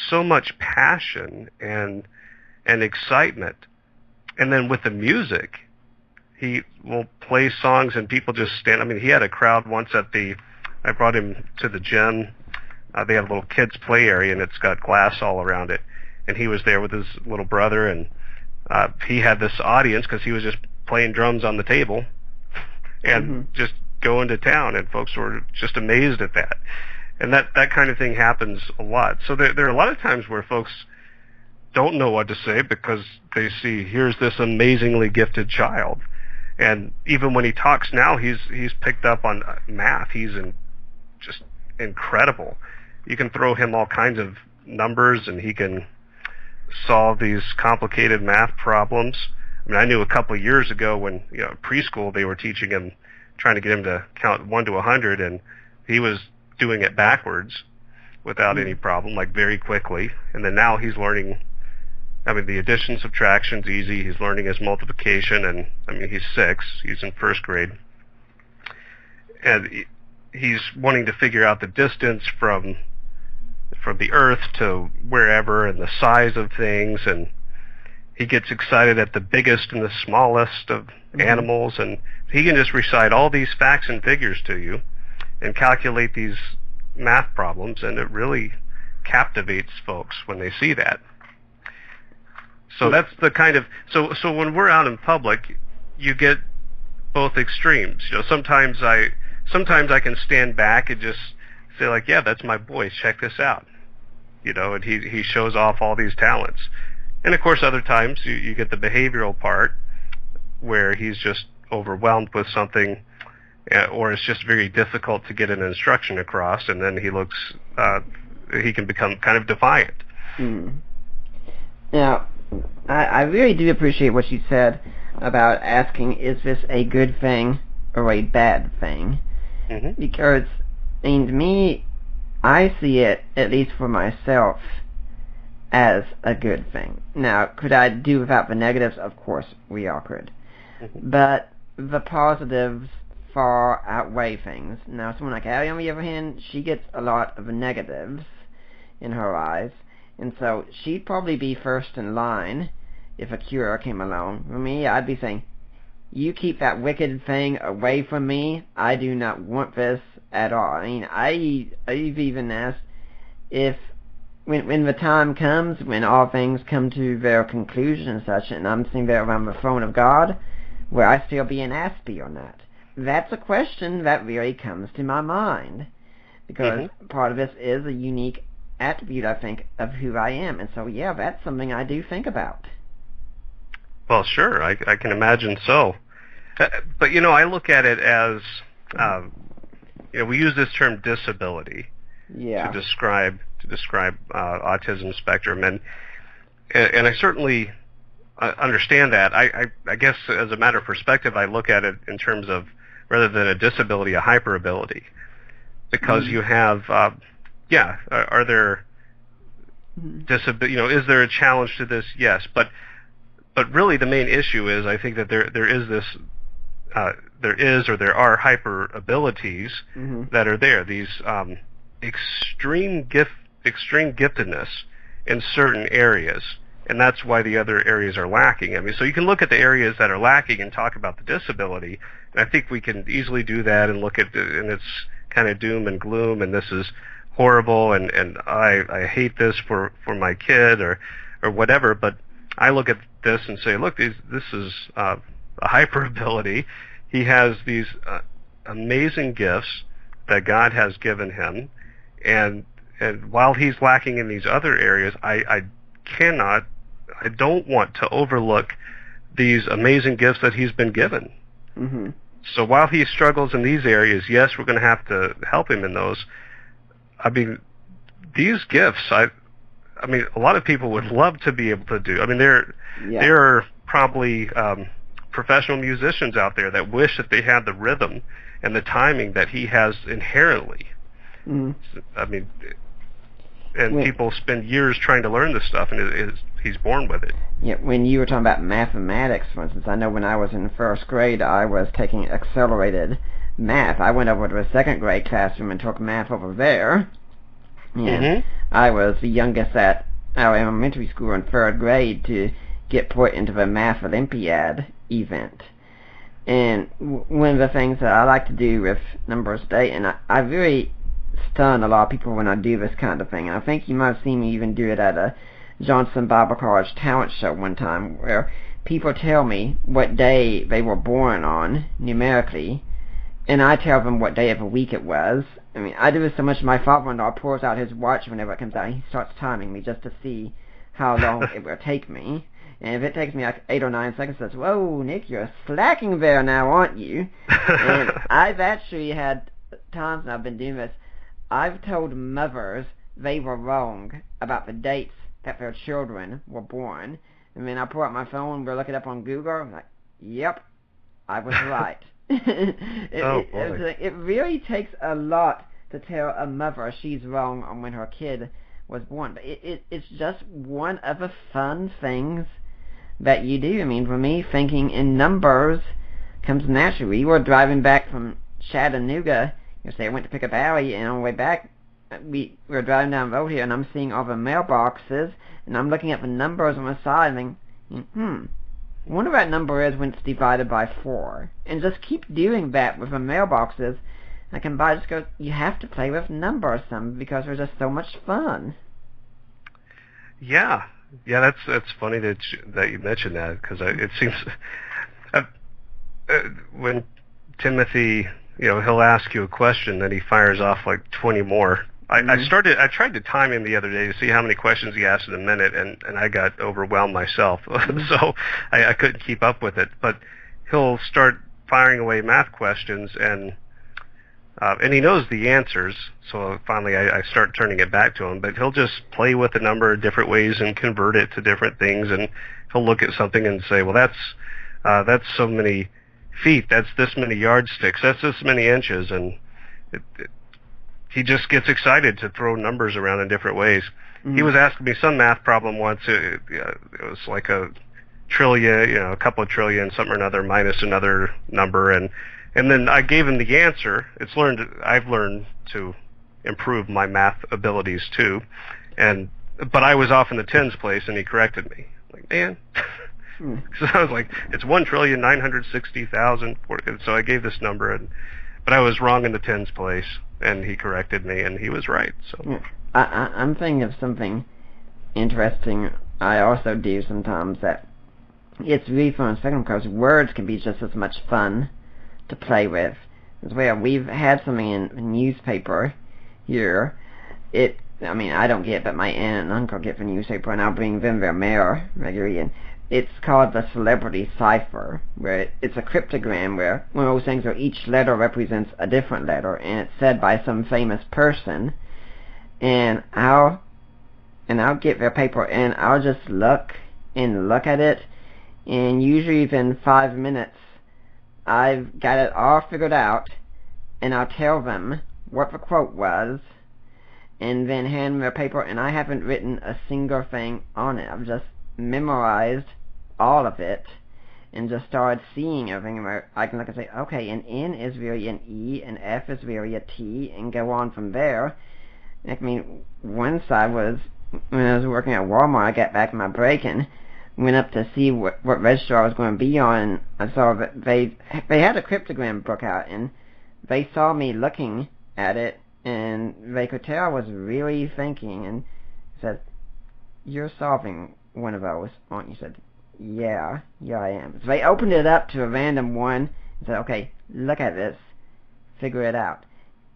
so much passion and excitement. And then with the music, he will play songs and people just stand. He had a crowd once I brought him to the gym. They have a little kids play area, and it's got glass all around it. And he was there with his little brother, and he had this audience because he was just playing drums on the table and mm-hmm. just going to town, and folks were just amazed at that. And that kind of thing happens a lot. So there are a lot of times where folks don't know what to say because they see, here's this amazingly gifted child. And even when he talks now, he's picked up on math. He's just incredible. You can throw him all kinds of numbers, and he can solve these complicated math problems. I knew a couple of years ago when preschool they were teaching him trying to get him to count 1 to 100, and he was doing it backwards without any problem, like very quickly. And then now he's learning, I mean, the addition, subtraction's easy. He's learning his multiplication, and I mean, he's 6. He's in first grade. And he's wanting to figure out the distance from the earth to wherever and the size of things, and he gets excited at the biggest and the smallest of animals, and he can just recite all these facts and figures to you and calculate these math problems, and it really captivates folks when they see that. So that's the kind of, so when we're out in public, you get both extremes. You know, sometimes I can stand back and just say, like, yeah, that's my boy, check this out. You know, and he shows off all these talents. And of course, other times you get the behavioral part where he's just overwhelmed with something, or it's just very difficult to get an instruction across, and then he can become kind of defiant. Now, I really do appreciate what you said about asking, is this a good thing or a bad thing? Because, I mean, to me, I see it, at least for myself, as a good thing. Now, could I do without the negatives? Of course, we all could. But the positives far outweigh things. Now, someone like Allie, on the other hand, she gets a lot of the negatives in her eyes, and so she'd probably be first in line if a cure came along. For me, I'd be saying, you keep that wicked thing away from me. I do not want this at all. I mean, I've even asked if, when the time comes, when all things come to their conclusion and such, and I'm sitting there around the throne of God, will I still be an Aspie or not? That's a question that really comes to my mind, because part of this is a unique attribute, I think, of who I am, and so, yeah, that's something I do think about. Well, sure, I can imagine so. But, you know, I look at it as, you know, we use this term disability to describe autism spectrum, and I certainly understand that. I guess as a matter of perspective, I look at it in terms of, rather than a disability, a hyperability, because you have, are there you know, is there a challenge to this? Yes, but really the main issue is, I think that there are hyper abilities that are there. These extreme giftedness in certain areas, and that's why the other areas are lacking. I mean, so you can look at the areas that are lacking and talk about the disability, and I think we can easily do that and look at and it's kind of doom and gloom, and this is horrible, and I hate this for my kid or whatever. But I look at this and say, look, this is a hyperability. He has these amazing gifts that God has given him, and while he's lacking in these other areas, I don't want to overlook these amazing gifts that he's been given. So while he struggles in these areas, yes, we're going to have to help him in those. I mean, these gifts, I mean, a lot of people would love to be able to do. I mean, there are probably professional musicians out there that wish that they had the rhythm and the timing that he has inherently. I mean, and people spend years trying to learn this stuff, and he's born with it. Yeah, when you were talking about mathematics, for instance, I know when I was in first grade, I was taking accelerated math. I went over to a second grade classroom and took math over there. And I was the youngest at our elementary school in third grade to get put into the Math Olympiad event. And one of the things that I like to do with Numbers Day, and I really stun a lot of people when I do this kind of thing, and I think you might have seen me even do it at a Johnson Bible College talent show one time, where people tell me what day they were born on, numerically, and I tell them what day of the week it was. I mean, I do this so much my father-in-law pulls out his watch whenever it comes out, and he starts timing me just to see how long it will take me. And if it takes me like 8 or 9 seconds, he says, "Whoa, Nick, you're slacking there now, aren't you?" And I've actually had times when I've been doing this, I've told mothers they were wrong about the dates that their children were born. And then I pull out my phone, we'll look it up on Google, I'm like, yep, I was right. It really takes a lot to tell a mother she's wrong on when her kid was born. But it's just one of the fun things that you do. I mean, for me, thinking in numbers comes naturally. We were driving back from Chattanooga. Say I went to pick up Allie, and on the way back, we were driving down the road here, and I'm seeing all the mailboxes, and I'm looking at the numbers on the side, and thinking, I wonder what that number is when it's divided by 4. And just keep doing that with the mailboxes. I can buy just go, you have to play with numbers some because they're just so much fun. Yeah, that's funny that you mentioned that, because it seems when Timothy, he'll ask you a question, then he fires off like 20 more. I tried to time him the other day to see how many questions he asked in a minute, and I got overwhelmed myself, so I couldn't keep up with it. But he'll start firing away math questions, and he knows the answers, so finally I start turning it back to him. But he'll just play with a number of different ways and convert it to different things, and he'll look at something and say, well, that's so many feet, that's this many yardsticks, that's this many inches, and he just gets excited to throw numbers around in different ways. Mm-hmm. He was asking me some math problem once. It was like a trillion, a couple of trillion, something or another, minus another number, and then I gave him the answer. I've learned to improve my math abilities too, but I was off in the tens place, and he corrected me. Like, man. So I was like, it's 1,960,000. So I gave this number, but I was wrong in the tens place, and he corrected me, and he was right. So I'm thinking of something interesting I also do sometimes that it's really fun, especially because words can be just as much fun to play with as well. We've had something in a newspaper here. I don't get it, but my aunt and uncle get the newspaper, and I'll bring them their mail regularly, and it's called the Celebrity Cipher, where it's a cryptogram where one of those things where each letter represents a different letter, and it's said by some famous person, and I'll get their paper, and I'll just look at it, and usually within 5 minutes, I've got it all figured out, and I'll tell them what the quote was, and then hand them their paper, and I haven't written a single thing on it. I've just memorized all of it and just started seeing everything where I can look and say, okay, an N is really an E, and F is really a T, and go on from there. I mean, once when I was working at Walmart, I got back from my break and went up to see what register I was going to be on, and I saw that they had a cryptogram book out, and they saw me looking at it, and they could tell I was really thinking, and said, you're solving one of those, aren't you? Said, yeah I am. So they opened it up to a random one and said, okay, look at this, figure it out.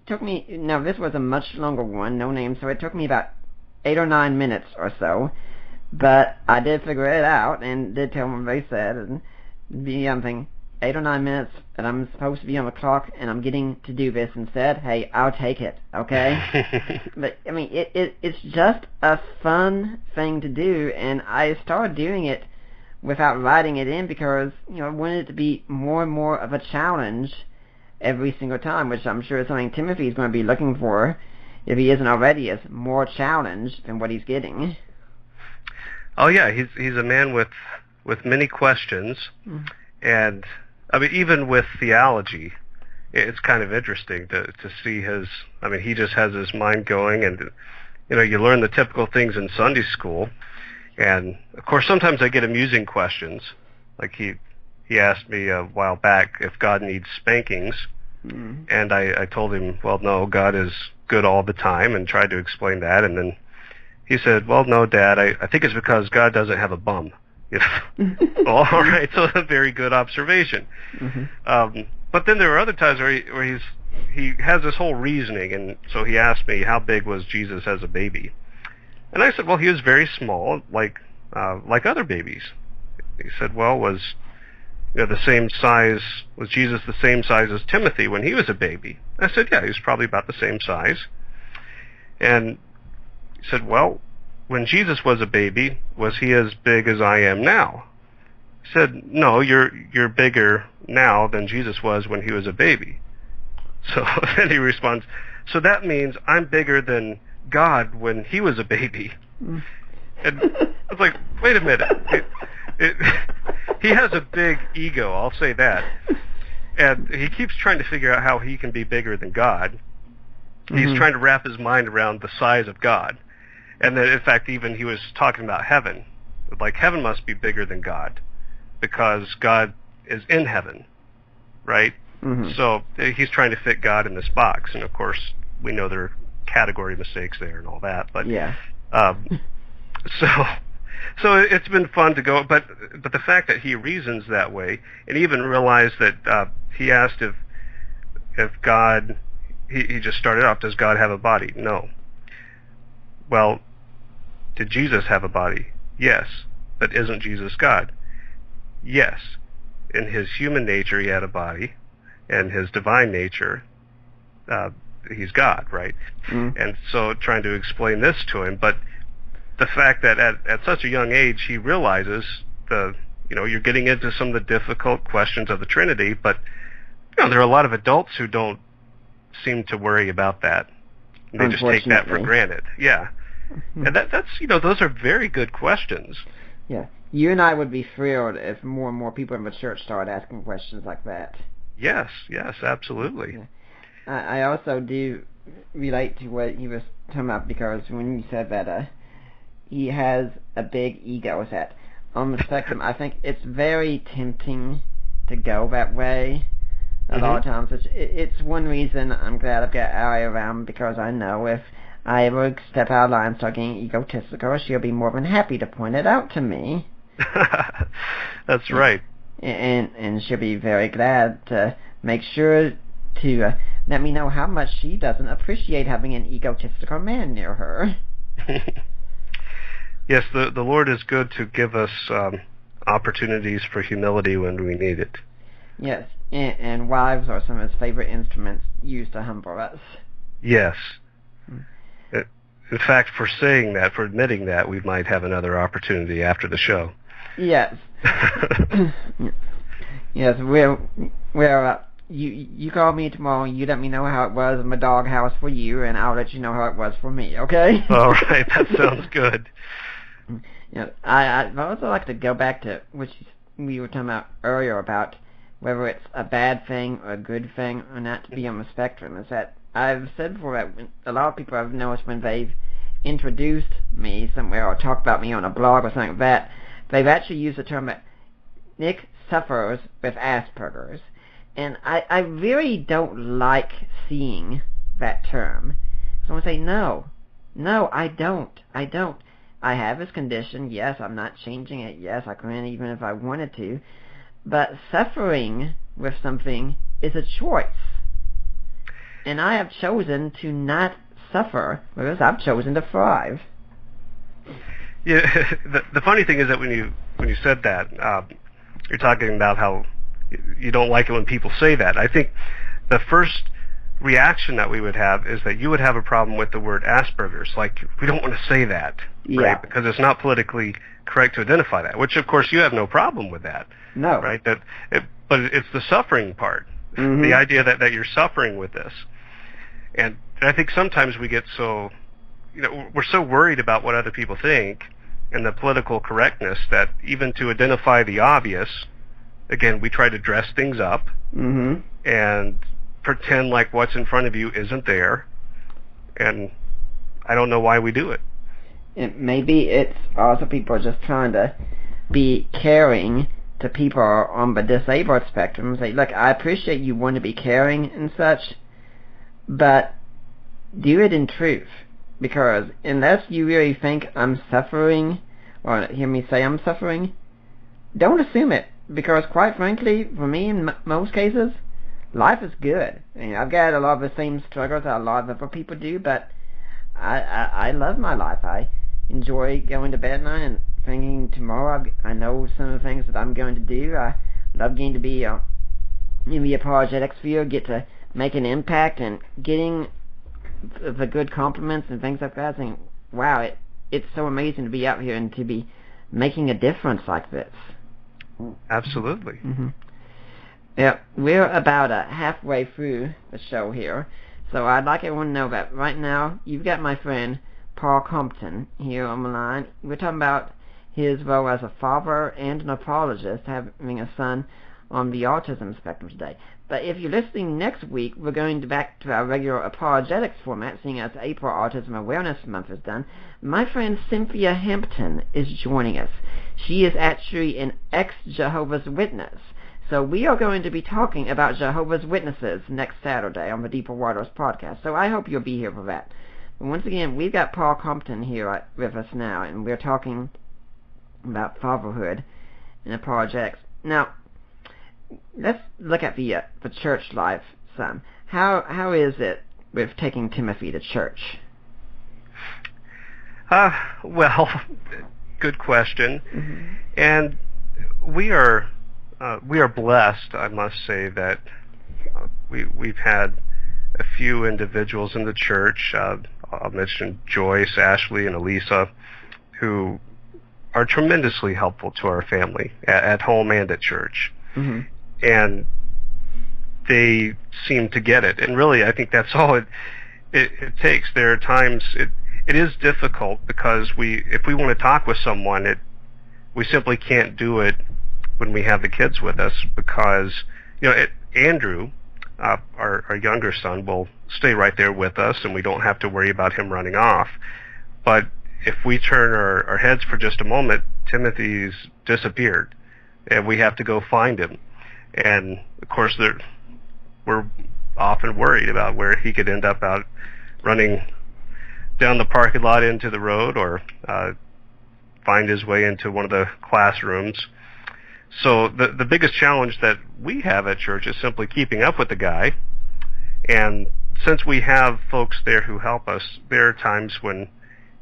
This was a much longer one, no name, so it took me about 8 or 9 minutes or so, but I did figure it out and did tell them what they said, and I'm thinking, 8 or 9 minutes, and I'm supposed to be on the clock, and I'm getting to do this instead. Hey, I'll take it, okay? But, it's just a fun thing to do, and I started doing it without writing it in because, I wanted it to be more and more of a challenge every single time, which I'm sure is something Timothy is going to be looking for, if he isn't already, is more challenge than what he's getting. Oh, yeah, he's a man with many questions, and even with theology, it's kind of interesting to see he just has his mind going, and, you learn the typical things in Sunday school, and, of course, sometimes I get amusing questions, like he asked me a while back if God needs spankings, and I told him, well, no, God is good all the time, and tried to explain that, and then he said, well, no, Dad, I think it's because God doesn't have a bum. Well, all right, so a very good observation. But then there are other times where he has this whole reasoning, and so he asked me, how big was Jesus as a baby? And I said, well, he was very small, like other babies. He said, well, was the same size? Was Jesus the same size as Timothy when he was a baby? I said, yeah, he was probably about the same size. And he said, well, when Jesus was a baby, was he as big as I am now? said, no, you're bigger now than Jesus was when he was a baby. So then he responds, so that means I'm bigger than God when he was a baby. And it's like, wait a minute. He has a big ego, I'll say that. And he keeps trying to figure out how he can be bigger than God. He's trying to wrap his mind around the size of God. And then, in fact, even he was talking about heaven. Like, heaven must be bigger than God because God is in heaven, right? So he's trying to fit God in this box. And, of course, we know there are category mistakes there and all that. But yeah. So it's been fun to go, but the fact that he reasons that way, and even realized that he asked if God, he just started off, does God have a body? No. Well, did Jesus have a body? Yes. But isn't Jesus God? Yes. In his human nature, he had a body, and his divine nature, he's God, right? And so trying to explain this to him, but the fact that at such a young age he realizes you're getting into some of the difficult questions of the Trinity, but there are a lot of adults who don't seem to worry about that. They just take that for granted. Yeah. And that's those are very good questions. Yeah. You and I would be thrilled if more and more people in the church started asking questions like that. Yes, absolutely. Yeah. I also do relate to what you was talking about, because when you said that he has a big ego set on the spectrum, I think it's very tempting to go that way. A lot of times, it's one reason I'm glad I've got Allie around, because I know if I ever step out of line and start getting egotistical, she'll be more than happy to point it out to me. That's right. And she'll be very glad to make sure to let me know how much she doesn't appreciate having an egotistical man near her. Yes, the Lord is good to give us opportunities for humility when we need it. Yes, and wives are some of his favorite instruments used to humble us. Yes. In fact, for saying that, for admitting that, we might have another opportunity after the show. Yes. Yes, you call me tomorrow and you let me know how it was in the doghouse for you, and I'll let you know how it was for me, okay? All right, that sounds good. Yeah, I'd also like to go back to what we were talking about earlier about whether it's a bad thing or a good thing or not to be on the spectrum. Is that I've said before that a lot of people I've noticed when they've introduced me somewhere or talked about me on a blog or something like that, they've actually used the term that Nick suffers with Asperger's. And I really don't like seeing that term. Someone say, no, I don't. I have this condition. Yes, I'm not changing it. Yes, I couldn't even if I wanted to. But suffering with something is a choice. And I have chosen to not suffer, whereas I've chosen to thrive. Yeah, the funny thing is that when you said that, you're talking about how you don't like it when people say that. I think the first reaction that we would have is that you would have a problem with the word Asperger's. Like, we don't want to say that, right? Because it's not politically correct to identify that, which, of course, you have no problem with that. No. Right? But it's the suffering part, the idea that you're suffering with this. And I think sometimes we get so, we're so worried about what other people think and the political correctness that even to identify the obvious, again, we try to dress things up and pretend like what's in front of you isn't there. And I don't know why we do it. Maybe it's also people are just trying to be caring to people on the disabled spectrum. Say, look, I appreciate you want to be caring and such, but do it in truth. Because unless you really think I'm suffering, or hear me say I'm suffering, don't assume it. Because quite frankly, for me in most cases, life is good. I've got a lot of the same struggles that a lot of other people do, but I love my life. I enjoy going to bed at night and thinking tomorrow I know some of the things that I'm going to do. I love getting to be in the apologetics field, get to make an impact and getting the good compliments and things like that, saying, wow, it's so amazing to be out here and to be making a difference like this. Absolutely. Mm-hmm. Yeah, we're about halfway through the show here, so I'd like everyone to know that right now you've got my friend Paul Compton here on the line. We're talking about his role as a father and an apologist, having a son on the autism spectrum today. But if you're listening next week, we're going back to our regular apologetics format, seeing as April Autism Awareness Month is done. My friend Cynthia Hampton is joining us. She is actually an ex-Jehovah's Witness. So we are going to be talking about Jehovah's Witnesses next Saturday on the Deeper Waters podcast. So I hope you'll be here for that. And once again, we've got Paul Compton here with us now, and we're talking about fatherhood and apologetics. Now, let's look at the church life some. How is it with taking Timothy to church? Well, good question. Mm-hmm. And we are blessed, I must say, that we've had a few individuals in the church. I'll mention Joyce, Ashley, and Elisa, who are tremendously helpful to our family at home and at church. Mm-hmm. And they seem to get it. And really, I think that's all it takes. There are times it is difficult because if we want to talk with someone, we simply can't do it when we have the kids with us because, Andrew, our younger son, will stay right there with us and we don't have to worry about him running off. But if we turn our heads for just a moment, Timothy's disappeared and we have to go find him. And of course, we're often worried about where he could end up out running down the parking lot into the road or find his way into one of the classrooms. So the biggest challenge that we have at church is simply keeping up with the guy. And since we have folks there who help us, there are times when,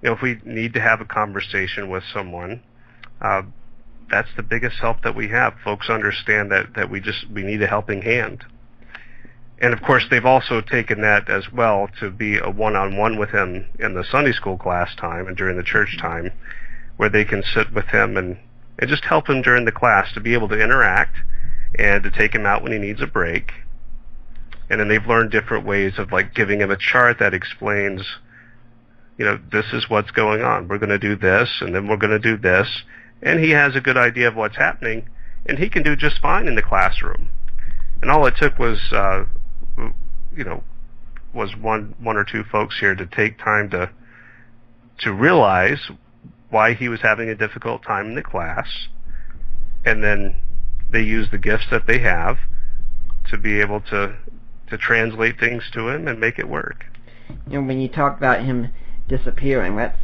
if we need to have a conversation with someone, that's the biggest help that we have. Folks understand that we need a helping hand. And of course, they've also taken that as well to be a one-on-one with him in the Sunday school class time and during the church time, where they can sit with him and just help him during the class to be able to interact and to take him out when he needs a break. And then they've learned different ways of giving him a chart that explains, this is what's going on. We're going to do this, and then we're going to do this. And he has a good idea of what's happening, and he can do just fine in the classroom. And all it took was, was one or two folks here to take time to realize why he was having a difficult time in the class, and then they use the gifts that they have to be able to translate things to him and make it work. When you talk about him disappearing, that's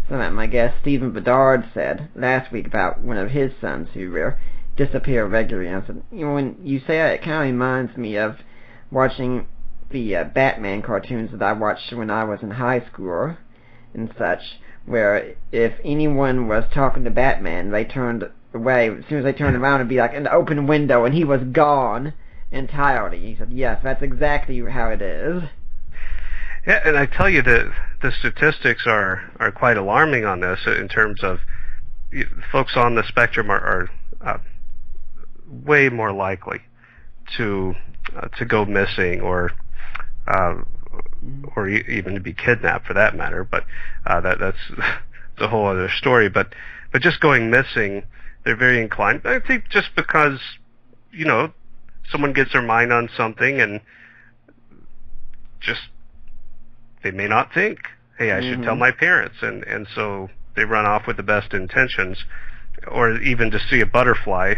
something my guest Stephen Bedard said last week about one of his sons who disappear regularly. And I said, when you say that, it kind of reminds me of watching the Batman cartoons that I watched when I was in high school and such, where if anyone was talking to Batman, they turned away. As soon as they turned around, it'd be like an open window, and he was gone entirely. He said, yes, that's exactly how it is. Yeah, and I tell you that the statistics are quite alarming on this in terms of folks on the spectrum are way more likely to go missing or even to be kidnapped for that matter. But that's a whole other story. But just going missing, they're very inclined. I think just because someone gets their mind on something and just they may not think, hey, I should tell my parents, and so they run off with the best intentions. Or even to see a butterfly.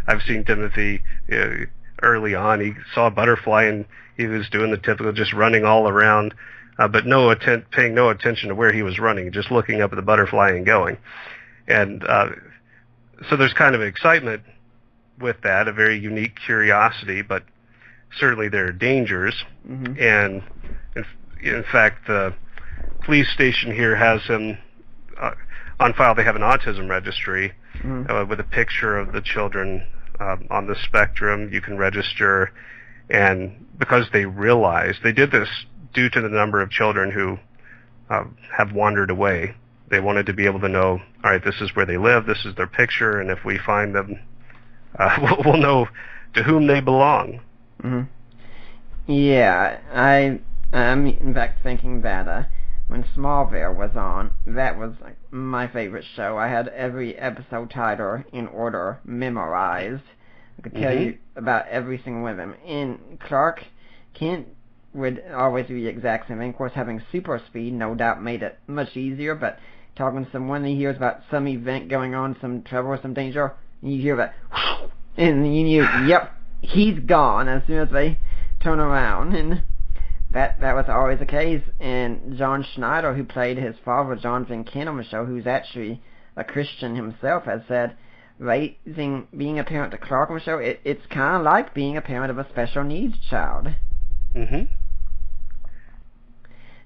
I've seen Timothy early on. He saw a butterfly and he was doing the typical just running all around, but paying no attention to where he was running, just looking up at the butterfly and going. And so there's kind of excitement with that, a very unique curiosity, but certainly there are dangers. Mm-hmm. And in fact, the police station here has him on file. They have an autism registry with a picture of the children on the spectrum. You can register, and because they realized they did this due to the number of children who have wandered away They wanted to be able to know, all right, this is where they live, this is their picture, and if we find them, we'll know to whom they belong. Mm-hmm. Yeah, I'm in fact thinking that when Smallville was on, that was like my favorite show. I had every episode title in order memorized. I could tell you about every single one of them. And Clark Kent would always be the exact same thing. Of course, having super speed no doubt made it much easier, but talking to someone, he hears about some event going on, some trouble or some danger, and you hear that, and you knew, yep, he's gone as soon as they turn around. And that was always the case. And John Schneider, who played his father, John Van Kent, on the show, who's actually a Christian himself, has said, being a parent to Clark on the show, it's kind of like being a parent of a special needs child. Mm-hmm.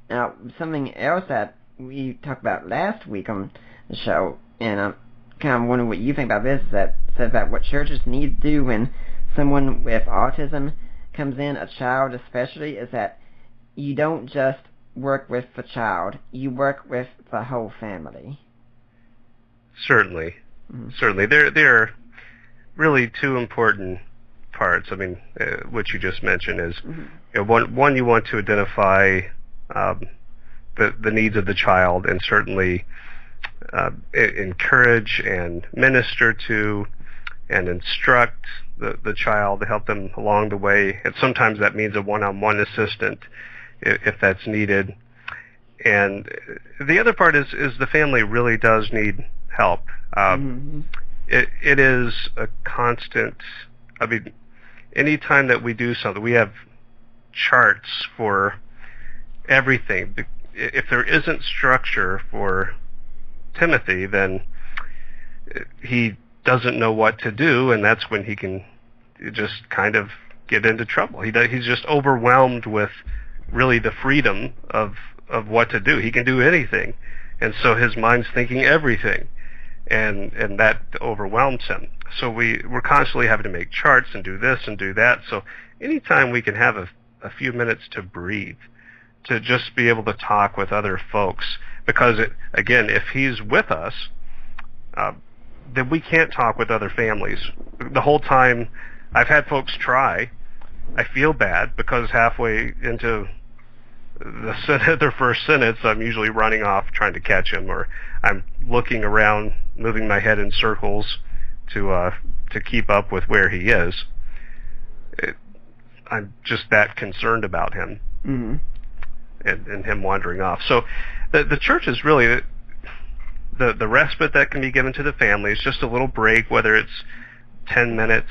Now, something else that we talked about last week on the show, and I'm kind of wondering what you think about this, that says that what churches need to do when someone with autism comes in, a child especially, is that you don't just work with the child, you work with the whole family. Certainly. Mm-hmm. Certainly. There are really two important parts. I mean, what you just mentioned is, one, you want to identify the needs of the child, and certainly encourage and minister to and instruct the child to help them along the way. And sometimes that means a one-on-one assistant if that's needed. And the other part is the family really does need help. It is a constant, I mean, anytime that we do something, we have charts for everything. If there isn't structure for Timothy, then he doesn't know what to do, and that's when he can just kind of get into trouble. He's just overwhelmed with really the freedom of what to do. He can do anything, and so his mind's thinking everything, and that overwhelms him. So we're constantly having to make charts and do this and do that. So anytime we can have a few minutes to breathe, to just be able to talk with other folks, because again, if he's with us, then we can't talk with other families. The whole time I've had folks try, I feel bad because halfway into their first sentence, I'm usually running off trying to catch him, or I'm looking around, moving my head in circles to keep up with where he is. I'm just that concerned about him. Mm-hmm. And him wandering off. So the church is really the respite that can be given to the family. Is just a little break, whether it's 10 minutes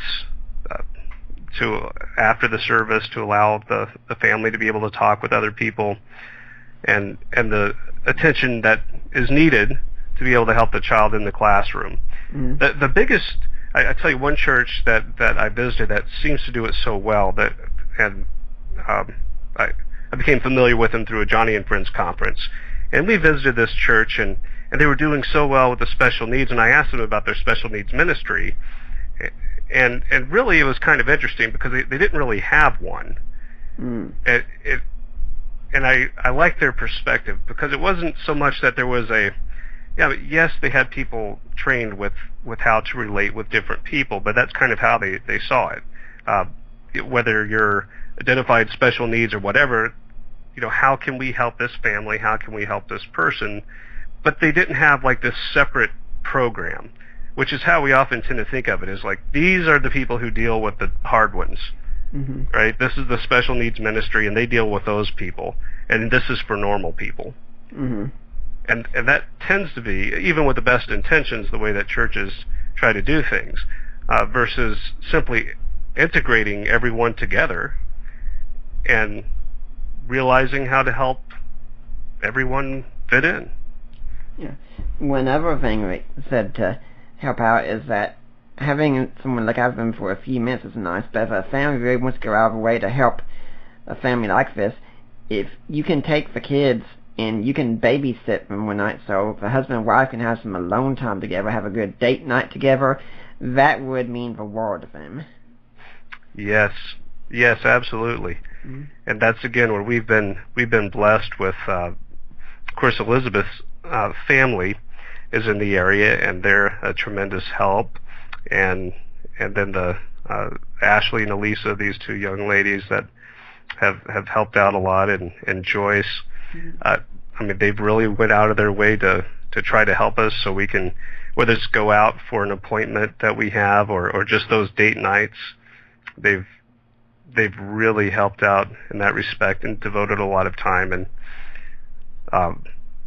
to after the service, to allow the family to be able to talk with other people, and the attention that is needed to be able to help the child in the classroom. Mm-hmm. The biggest, I tell you, one church that I visited that seems to do it so well, I became familiar with them through a Johnny and Friends conference. And we visited this church, and they were doing so well with the special needs, and I asked them about their special needs ministry. And really it was kind of interesting because they didn't really have one. Mm. And I liked their perspective, because it wasn't so much that there was yes, they had people trained with how to relate with different people, but that's kind of how they saw it. Whether you're identified special needs or whatever, how can we help this family? How can we help this person? But they didn't have like this separate program, which is how we often tend to think of it, is like, these are the people who deal with the hard ones, mm-hmm. right? This is the special needs ministry, and they deal with those people, and this is for normal people. Mm-hmm. And that tends to be, even with the best intentions, the way that churches try to do things, versus simply integrating everyone together and realizing how to help everyone fit in. Yeah. One other thing we said to help out is that having someone look after them for a few minutes is nice, but if a family really wants to go out of the way to help a family like this, if you can take the kids and you can babysit them one night, so the husband and wife can have some alone time together, have a good date night together, that would mean the world to them. Yes, absolutely. Mm-hmm. And that's again where we've been blessed with. Of course, Elizabeth's family is in the area, and they're a tremendous help. And then the Ashley and Elisa, these two young ladies that have helped out a lot, and Joyce. I mean, they've really went out of their way to try to help us, so we can, whether it's go out for an appointment that we have, or just those date nights. They've really helped out in that respect and devoted a lot of time, and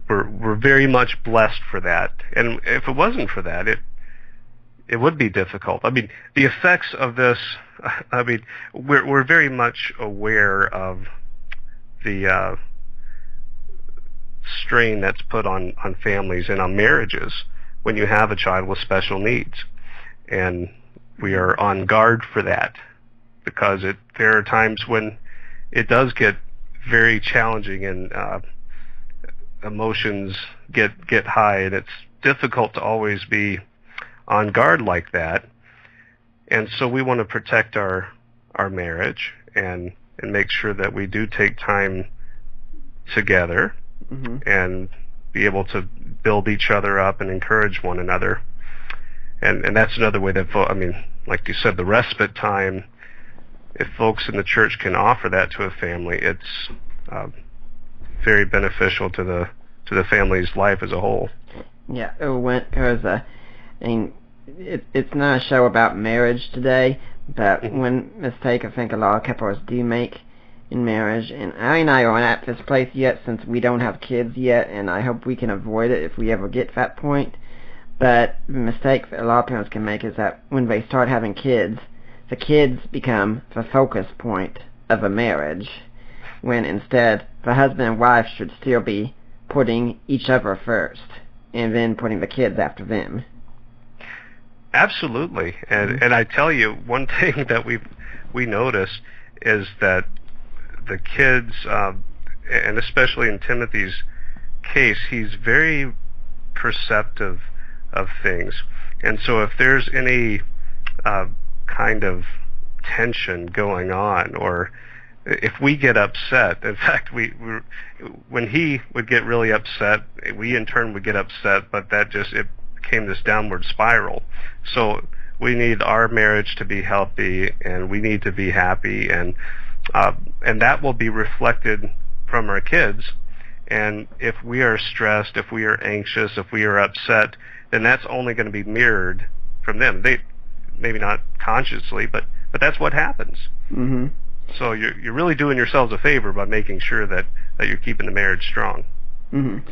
we're very much blessed for that. And if it wasn't for that, it would be difficult. I mean, the effects of this, I mean, we're very much aware of the strain that's put on families and on marriages when you have a child with special needs. And we are on guard for that, because there are times when it does get very challenging, and emotions get high, and it's difficult to always be on guard like that. And so we want to protect our marriage and make sure that we do take time together, and be able to build each other up and encourage one another. And that's another way that, I mean, like you said, the respite time, if folks in the church can offer that to a family, it's very beneficial to the family's life as a whole. Yeah, because I mean, it's not a show about marriage today, but one mistake I think a lot of couples do make in marriage, and Allie and I aren't at this place yet since we don't have kids yet, and I hope we can avoid it if we ever get to that point. But the mistake that a lot of parents can make is that when they start having kids, the kids become the focus point of a marriage, when instead the husband and wife should still be putting each other first, and then putting the kids after them. Absolutely. And I tell you, one thing that we notice is that the kids, and especially in Timothy's case, he's very perceptive of things. And so if there's any kind of tension going on, or if we get upset, in fact, when he would get really upset, we in turn would get upset, but it became this downward spiral. So we need our marriage to be healthy, and we need to be happy, and that will be reflected from our kids. And if we are stressed, if we are anxious, if we are upset, then that's only going to be mirrored from them. They maybe not consciously, but that's what happens. So you're really doing yourselves a favor by making sure that you're keeping the marriage strong. And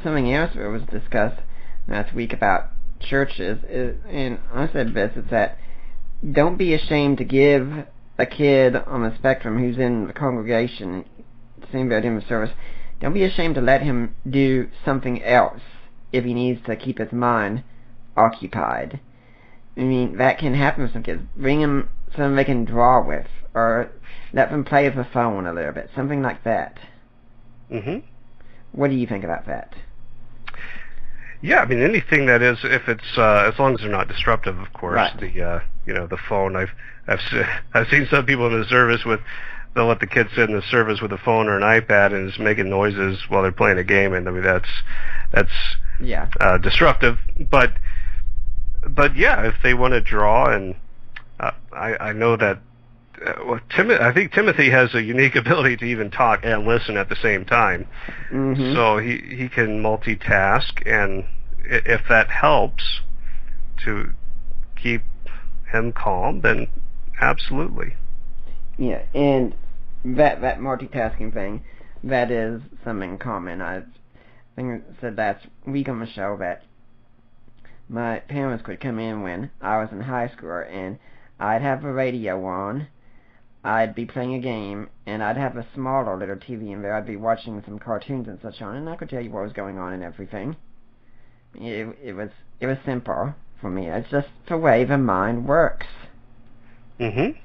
something else that was discussed last week about churches and I said this, is that don't be ashamed to give a kid on the spectrum who's in the congregation, same about him in service, don't be ashamed to let him do something else if he needs to keep his mind occupied. I mean, that can happen with some kids. Bring them something they can draw with, or let them play with the phone a little bit, something like that. What do you think about that? Yeah, I mean, anything that is, if it's as long as they're not disruptive, of course. Right. The phone. I've seen some people in the service they'll let the kids sit in the service with a phone or an iPad and is making noises while they're playing a game, and I mean that's disruptive. But yeah, if they want to draw, and I know that I think Timothy has a unique ability to even talk and listen at the same time. So he can multitask, and if that helps to keep him calm, then absolutely. Yeah, and that multitasking thing, that is something common. I think I said last week on the show that my parents could come in when I was in high school, and I'd have the radio on, I'd be playing a game, and I'd have a smaller little TV in there. I'd be watching some cartoons and such on, and I could tell you what was going on and everything. It was simple for me. It's just the way the mind works. And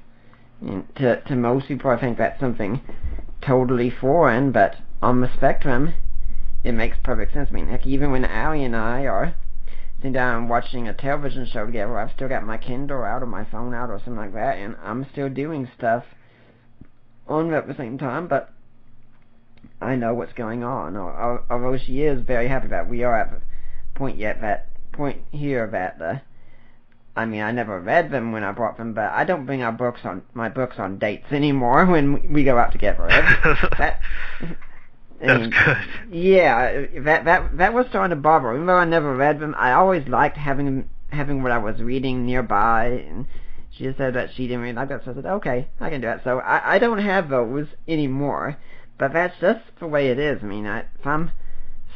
to most people, I think that's something totally foreign, but on the spectrum, it makes perfect sense. I mean, heck, even when Allie and I are sitting down and watching a television show together, I've still got my Kindle out or my phone out or something like that, and I'm still doing stuff on at the same time, but I know what's going on. Although she is very happy that we are at the point here that I mean, I never read them when I brought them, but I don't bring my books on dates anymore when we go out to get read. That's good. Yeah, that was starting to bother. Even though I never read them, I always liked having what I was reading nearby, and she just said that she didn't really like that, so I said, okay, I can do that. So I don't have those anymore, but that's just the way it is. I mean, if I'm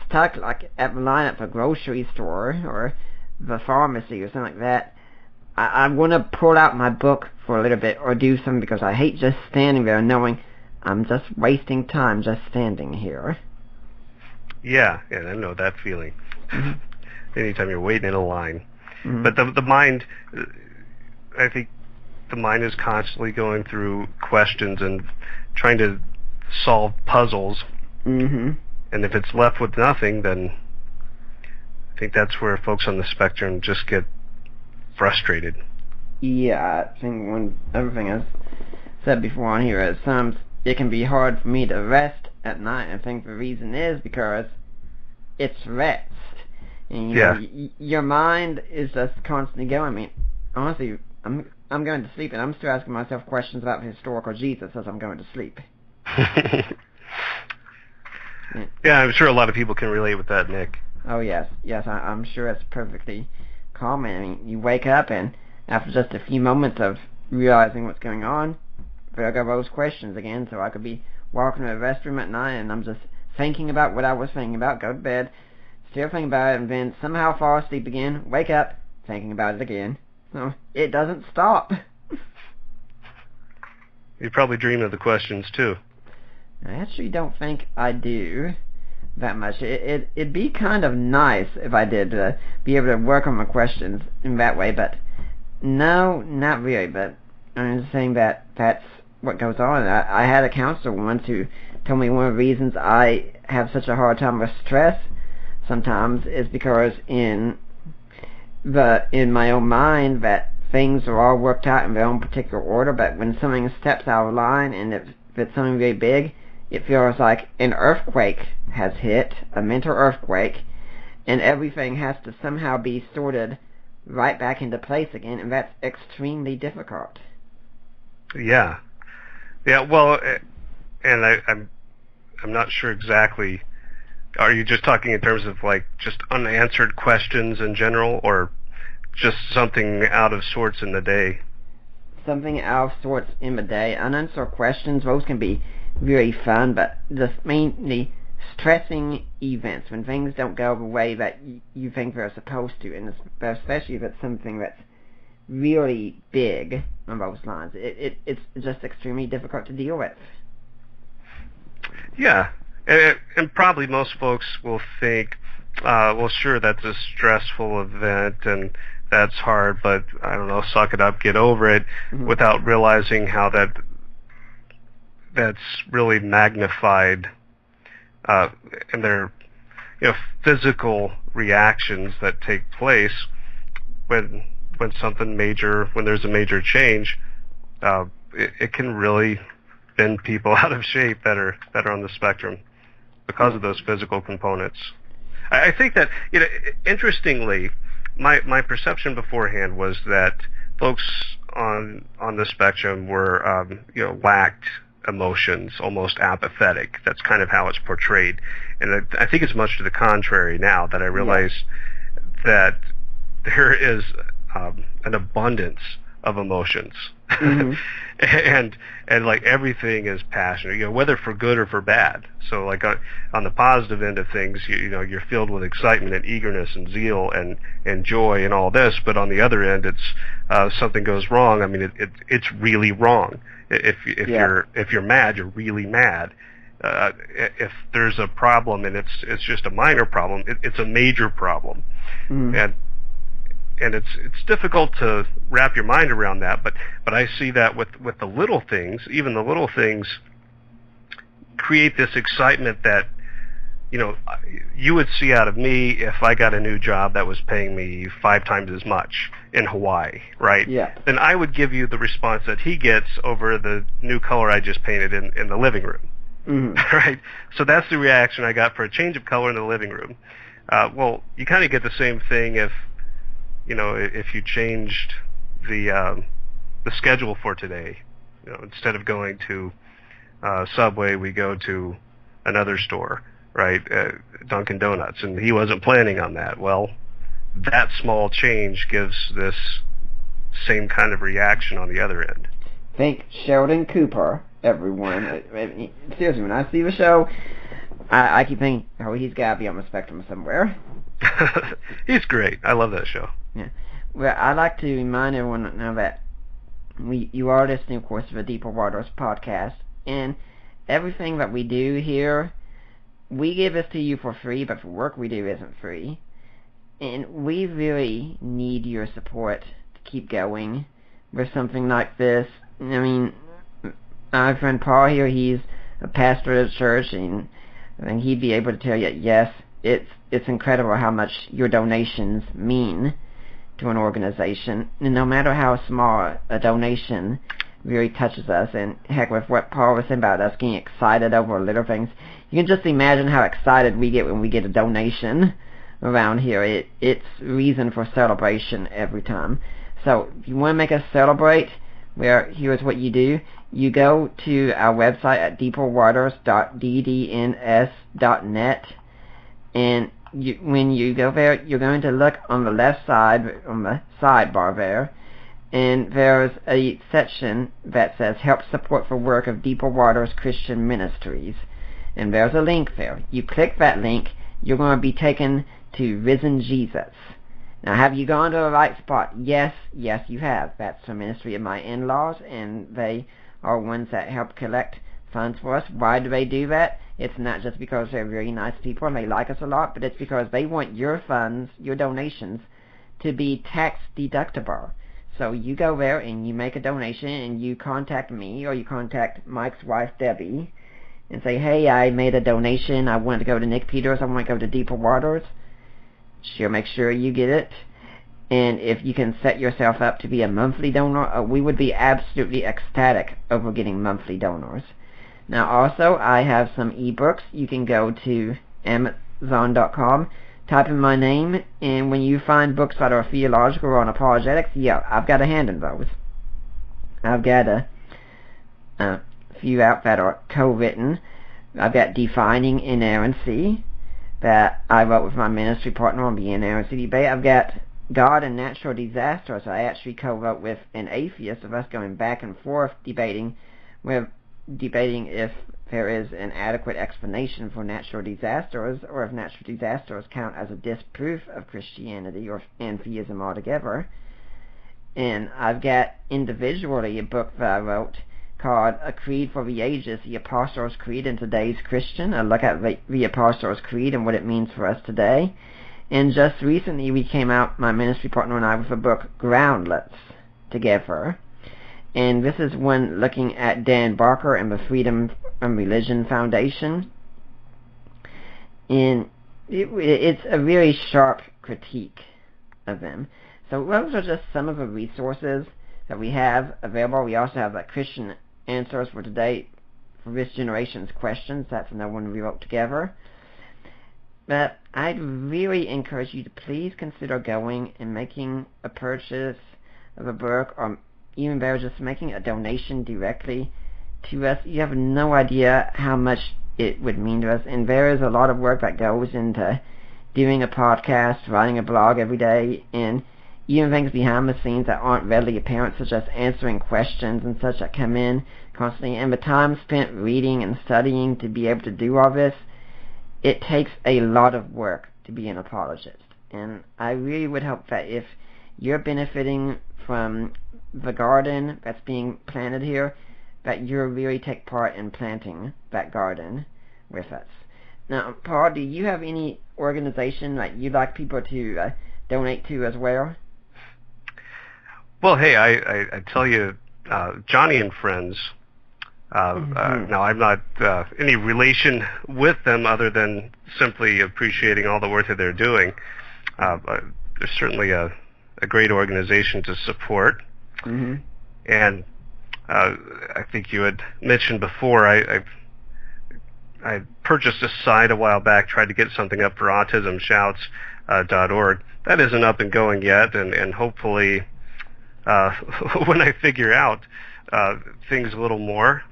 stuck like at the line at the grocery store or the pharmacy or something like that, I'm going to pull out my book for a little bit or do something, because I hate just standing there knowing I'm just wasting time just standing here. Yeah, I know that feeling. Mm-hmm. Anytime you're waiting in a line. Mm-hmm. But the mind, I think the mind is constantly going through questions and trying to solve puzzles. Mm-hmm. And if it's left with nothing, then I think that's where folks on the spectrum just get frustrated. Yeah, I think everything I've said before on here is sometimes it can be hard for me to rest at night. I think the reason is because it's rest. And, you know, your mind is just constantly going. I mean, honestly, I'm going to sleep, and I'm still asking myself questions about the historical Jesus as I'm going to sleep. Yeah, I'm sure a lot of people can relate with that, Nick. Oh, yes, I'm sure it's perfectly common. I mean, you wake up, and after just a few moments of realizing what's going on, there go those questions again. So I could be walking to the restroom at night, and I'm just thinking about what I was thinking about, go to bed, still thinking about it, and then somehow fall asleep again, wake up, thinking about it again. So it doesn't stop. You probably dream of the questions, too. I actually don't think I do that much. It'd be kind of nice if I did be able to work on my questions in that way, but no, not really. But I'm just saying that that's what goes on. I had a counselor once who told me one of the reasons I have such a hard time with stress sometimes is because in my own mind that things are all worked out in their own particular order, but when something steps out of line, and if it's something very big, it feels like an earthquake has hit, a mental earthquake, and everything has to somehow be sorted right back into place again, and that's extremely difficult. Yeah. Well, and I'm not sure exactly. Are you just talking in terms of like just unanswered questions in general, or just something out of sorts in the day? Something out of sorts in the day. Unanswered questions, those can be very fun, but just mainly stressing events, when things don't go the way that you think they're supposed to, and especially if it's something that's really big on those lines. It's just extremely difficult to deal with. Yeah, and probably most folks will think, well, sure, that's a stressful event, and that's hard, but I don't know, suck it up, get over it, without realizing how that's really magnified, and there are physical reactions that take place when there's a major change. It can really bend people out of shape that are on the spectrum because of those physical components. I think that, interestingly, my perception beforehand was that folks on the spectrum were lacked emotions, almost apathetic. That's kind of how it's portrayed, and I think it's much to the contrary now that I realize that there is an abundance of emotions, and like everything is passionate, whether for good or for bad. So like on the positive end of things, you're filled with excitement and eagerness and zeal and joy and all this. But on the other end, it's something goes wrong. I mean, it's really wrong. If you're mad, you're really mad. If there's a problem and it's just a minor problem, it's a major problem, and it's difficult to wrap your mind around that. But I see that with the little things, even the little things create this excitement that you would see out of me if I got a new job that was paying me 5 times as much in Hawaii, right? Yeah. Then I would give you the response that he gets over the new color I just painted in the living room. right? So that's the reaction I got for a change of color in the living room. Well, you kind of get the same thing if you changed the schedule for today. Instead of going to Subway, we go to another store, right? Dunkin' Donuts, and he wasn't planning on that. Well, that small change gives this same kind of reaction on the other end. Think Sheldon Cooper, everyone. Seriously, when I see the show, I keep thinking, oh, he's got to be on the spectrum somewhere. He's great. I love that show. Yeah. Well, I'd like to remind everyone now that you are listening, of course, to the Deeper Waters podcast, and everything that we do here, we give this to you for free, but the work we do isn't free. And we really need your support to keep going with something like this. I mean, my friend Paul here, he's a pastor at a church, and I think he'd be able to tell you, yes, it's incredible how much your donations mean to an organization. And no matter how small a donation really touches us, and heck, with what Paul was saying about us getting excited over little things, you can just imagine how excited we get when we get a donation around here. It's reason for celebration every time. So if you want to make us celebrate, here's what you do. You go to our website at deeperwaters.ddns.net, and when you go there, you're going to look on the left side, on the sidebar there, and there's a section that says Help Support the Work of Deeper Waters Christian Ministries. And there's a link there. You click that link, you're going to be taken to Risen Jesus. Now, have you gone to the right spot? Yes, you have. That's the ministry of my in-laws, and they are ones that help collect funds for us. Why do they do that? It's not just because they're very nice people and they like us a lot, but it's because they want your funds, your donations, to be tax deductible. So you go there and you make a donation and you contact me or you contact Mike's wife, Debbie, and say, hey, I made a donation. I want to go to Nick Peters. I want to go to Deeper Waters. She'll make sure you get it. And if you can set yourself up to be a monthly donor, we would be absolutely ecstatic over getting monthly donors. Now, also, I have some ebooks. You can go to Amazon.com, type in my name, and when you find books that are theological or on apologetics, yeah, I've got a hand in those. I've got a few out that are co-written. I've got Defining Inerrancy that I wrote with my ministry partner on the Inerrancy debate. I've got God and Natural Disasters I actually co-wrote with an atheist, of us going back and forth debating if there is an adequate explanation for natural disasters, or if natural disasters count as a disproof of Christianity and theism altogether. And I've got individually a book that I wrote called A Creed for the Ages, the Apostles' Creed in Today's Christian, a look at the Apostles' Creed and what it means for us today. And just recently we came out, my ministry partner and I, with a book, Groundlets, together. And this is one looking at Dan Barker and the Freedom from Religion Foundation. And it's a really sharp critique of them. So those are just some of the resources that we have available. We also have Christian Answers for Today, for this generation's questions. That's another one we wrote together. But I'd really encourage you to please consider going and making a purchase of a book, or even better, just making a donation directly to us. You have no idea how much it would mean to us. And there is a lot of work that goes into doing a podcast, writing a blog every day, and even things behind the scenes that aren't readily apparent, such as answering questions and such that come in constantly. And the time spent reading and studying to be able to do all this, it takes a lot of work to be an apologist. And I really would hope that if you're benefiting from the garden that's being planted here, that you'll really take part in planting that garden with us. Now, Paul, do you have any organization that you'd like people to donate to as well? Well, hey, I tell you, Johnny and Friends, now I'm not any relation with them other than simply appreciating all the work that they're doing. But they're certainly a great organization to support. Mm-hmm. And I think you had mentioned before, I've I purchased a site a while back, tried to get something up for autismshouts.org. That isn't up and going yet, and hopefully when I figure out things a little more,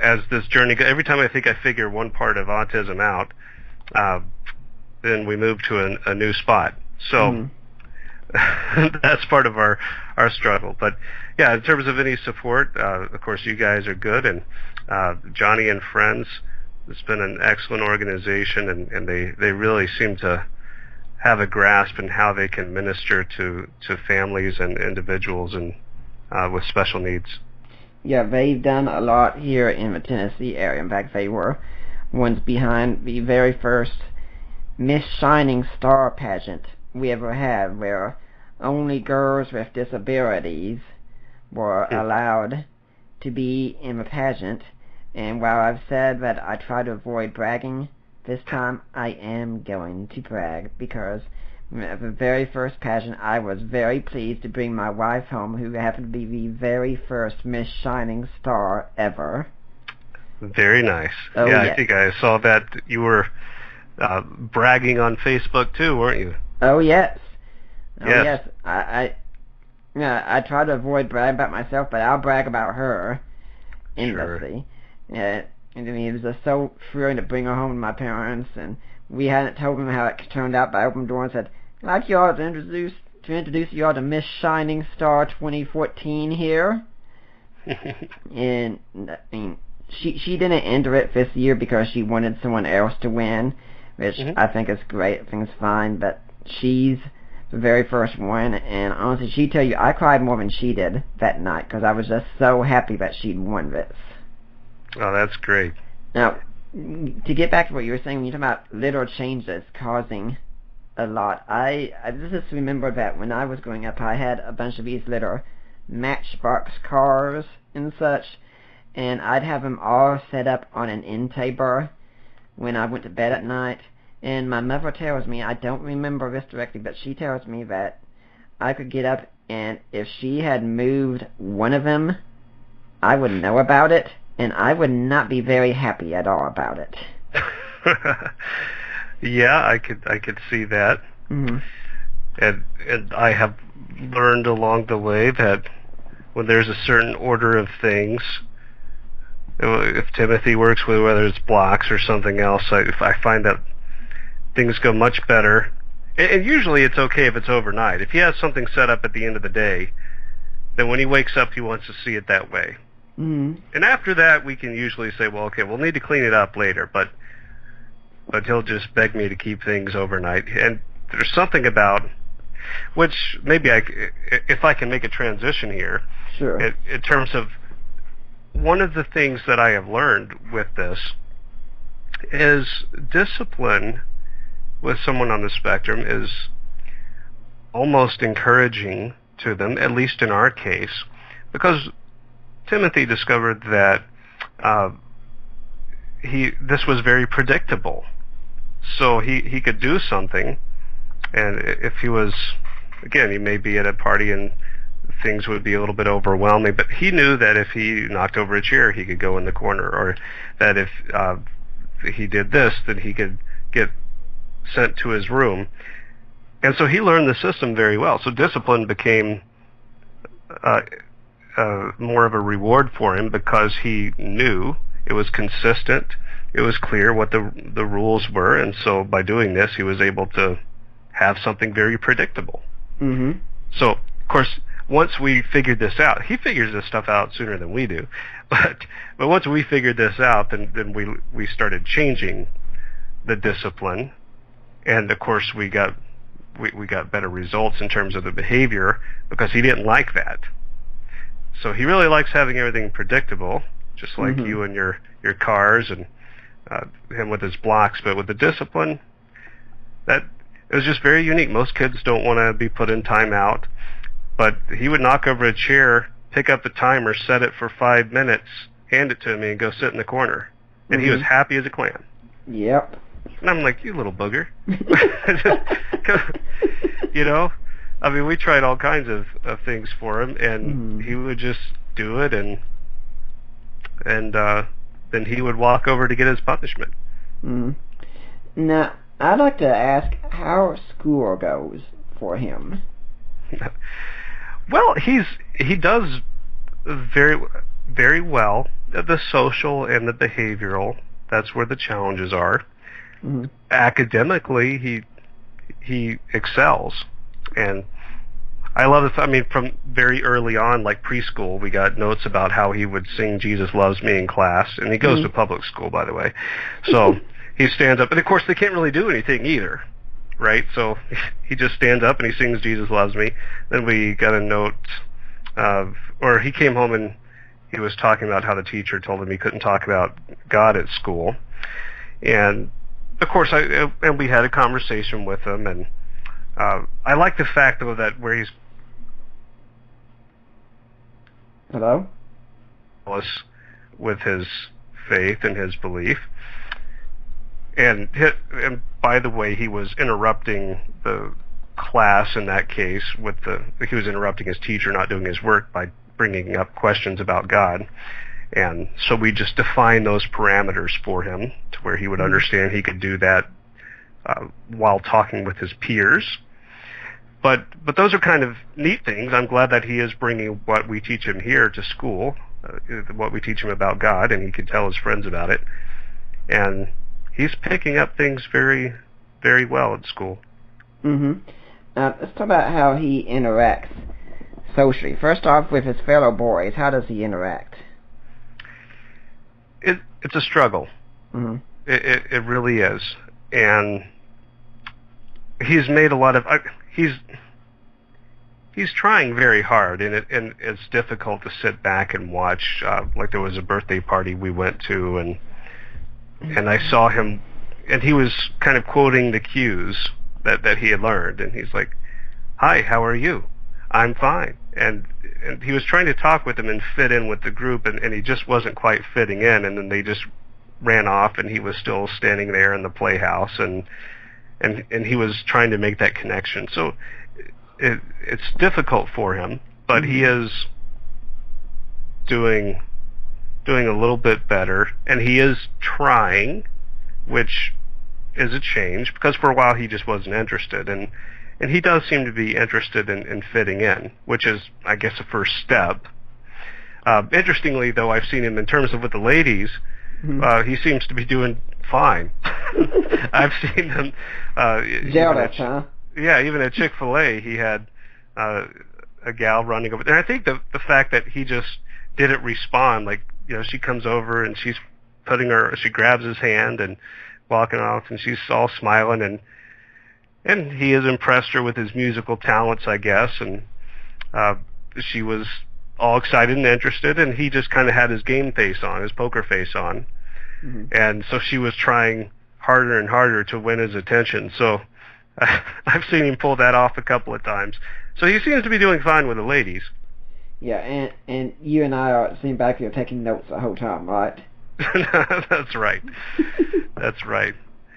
as this journey, every time I think I figure one part of autism out, then we move to a new spot. So that's part of our struggle. But yeah, in terms of any support, of course you guys are good, and Johnny and Friends, it's been an excellent organization, and they really seem to have a grasp in how they can minister to families and individuals and with special needs. Yeah, they've done a lot here in the Tennessee area. In fact, they were ones behind the very first Miss Shining Star pageant we ever had, where only girls with disabilities were allowed to be in the pageant. And while I've said that I try to avoid bragging, this time I am going to brag, because at the very first pageant I was very pleased to bring my wife home, who happened to be the very first Miss Shining Star ever. Very nice. Oh, yeah, yes. I think I saw that you were bragging on Facebook too, weren't you? Oh yes. Oh yes. I try to avoid bragging about myself, but I'll brag about her endlessly. Sure. I mean, it was just so thrilling to bring her home to my parents, and we hadn't told them how it turned out, but I opened the door and said, "I'd like you all to introduce you all to Miss Shining Star 2014 here." And I mean, she didn't enter it this year because she wanted someone else to win, which I think is great. I think it's fine, but she's the very first one, and honestly, she'd tell you I cried more than she did that night, because I was just so happy that she'd won this. Oh, that's great. Now, to get back to what you were saying, when you talk about little changes causing a lot, I just remember that when I was growing up, I had a bunch of these little Matchbox cars and such, and I'd have them all set up on an end table when I went to bed at night. And my mother tells me, I don't remember this directly, but she tells me that I could get up, and if she had moved one of them, I would know about it, and I would not be very happy at all about it. Yeah, I could see that. Mm-hmm. And I have learned along the way that when there's a certain order of things, if Timothy works with, whether it's blocks or something else, I find that things go much better. And usually it's okay if it's overnight. If he has something set up at the end of the day, then when he wakes up, he wants to see it that way. Mm-hmm. And after that, we can usually say, well, okay, we'll need to clean it up later, but he'll just beg me to keep things overnight. And there's something about, which maybe if I can make a transition here, sure, in terms of one of the things that I have learned with this is discipline with someone on the spectrum is almost encouraging to them, at least in our case, because Timothy discovered that this was very predictable. So he could do something, and if he was, again, he may be at a party and things would be a little bit overwhelming, but he knew that if he knocked over a chair, he could go in the corner, or that if he did this, then he could get sent to his room. And so he learned the system very well. So discipline became more of a reward for him, because he knew it was consistent, it was clear what the rules were, and so by doing this, he was able to have something very predictable. Mm-hmm. So, of course, once we figured this out, he figures this stuff out sooner than we do, but once we figured this out, then we started changing the discipline, and of course we got better results in terms of the behavior, because he didn't like that. So he really likes having everything predictable, just like you and your cars, and him with his blocks. But with the discipline, that it was just very unique. Most kids don't want to be put in timeout, but he would knock over a chair, pick up the timer, set it for 5 minutes, hand it to me, and go sit in the corner. And he was happy as a clam. Yep. And I'm like, you little booger. You know? I mean, we tried all kinds of things for him, and he would just do it, and then he would walk over to get his punishment. Mm. Now, I'd like to ask how school goes for him. Well, he does very, very well. The social and the behavioral, that's where the challenges are. Mm-hmm. Academically, he excels, and I love it. I mean, from very early on, like preschool, we got notes about how he would sing "Jesus Loves Me" in class, and he goes to public school, by the way. So he stands up, and of course they can't really do anything either, right? So he just stands up and he sings "Jesus Loves Me." Then we got a note or he came home and he was talking about how the teacher told him he couldn't talk about God at school, and of course and we had a conversation with him, and I like the fact though that where he's Hello? with his faith and his belief, and by the way, he was interrupting the class in that case he was interrupting his teacher not doing his work by bringing up questions about God, and so we just defined those parameters for him to where he would understand he could do that while talking with his peers. But those are kind of neat things. I'm glad that he is bringing what we teach him here to school, what we teach him about God, and he can tell his friends about it. And he's picking up things very, very well at school. Mm-hmm. Let's talk about how he interacts socially. First off, with his fellow boys, how does he interact? It's a struggle. Mm-hmm. It really is. And he's made a lot of... He's trying very hard, and it's difficult to sit back and watch. Like there was a birthday party we went to, and I saw him, and he was kind of quoting the cues that he had learned, and he's like, "Hi, how are you? I'm fine." And he was trying to talk with them and fit in with the group, and he just wasn't quite fitting in, and then they just ran off, and he was still standing there in the playhouse, and he was trying to make that connection. So it's difficult for him, but he is doing a little bit better, and he is trying, which is a change, because for a while he just wasn't interested, and he does seem to be interested in fitting in, which is, I guess, a first step. Interestingly, though, I've seen him in terms of with the ladies, he seems to be doing fine. I've seen him Jealous, huh? Yeah, even at Chick-fil-A, he had a gal running over there. And I think the fact that he just didn't respond, like, she comes over and she grabs his hand and walking off, and she's all smiling, and he has impressed her with his musical talents, I guess, and she was all excited and interested, and he just kind of had his game face on, his poker face on, and so she was trying harder and harder to win his attention. So I've seen him pull that off a couple of times. So he seems to be doing fine with the ladies. Yeah, and you and I seem back here taking notes the whole time, right? That's right. That's right.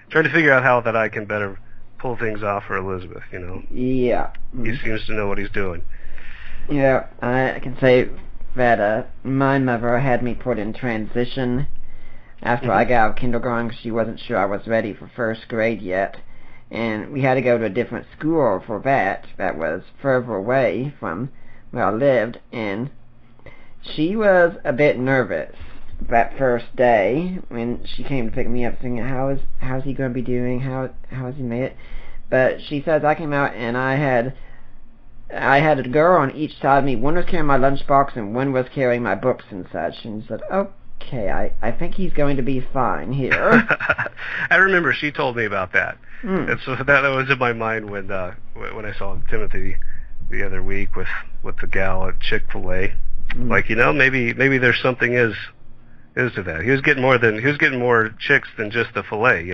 Trying to figure out how that I can better pull things off for Elizabeth, Yeah. He seems to know what he's doing. Yeah, I can say that my mother had me put in transition after I got out of kindergarten because she wasn't sure I was ready for first grade yet. And we had to go to a different school for that was further away from where I lived, and she was a bit nervous that first day when she came to pick me up, thinking, how's he going to be doing, how has he made it? But she says I came out and I had a girl on each side of me. One was carrying my lunchbox and one was carrying my books and such, and she said, okay, I think he's going to be fine here. I remember she told me about that. And so that was in my mind when I saw Timothy the other week with the gal at Chick-fil-A. Like, maybe there's something is to that. He was getting more chicks than just the fillet,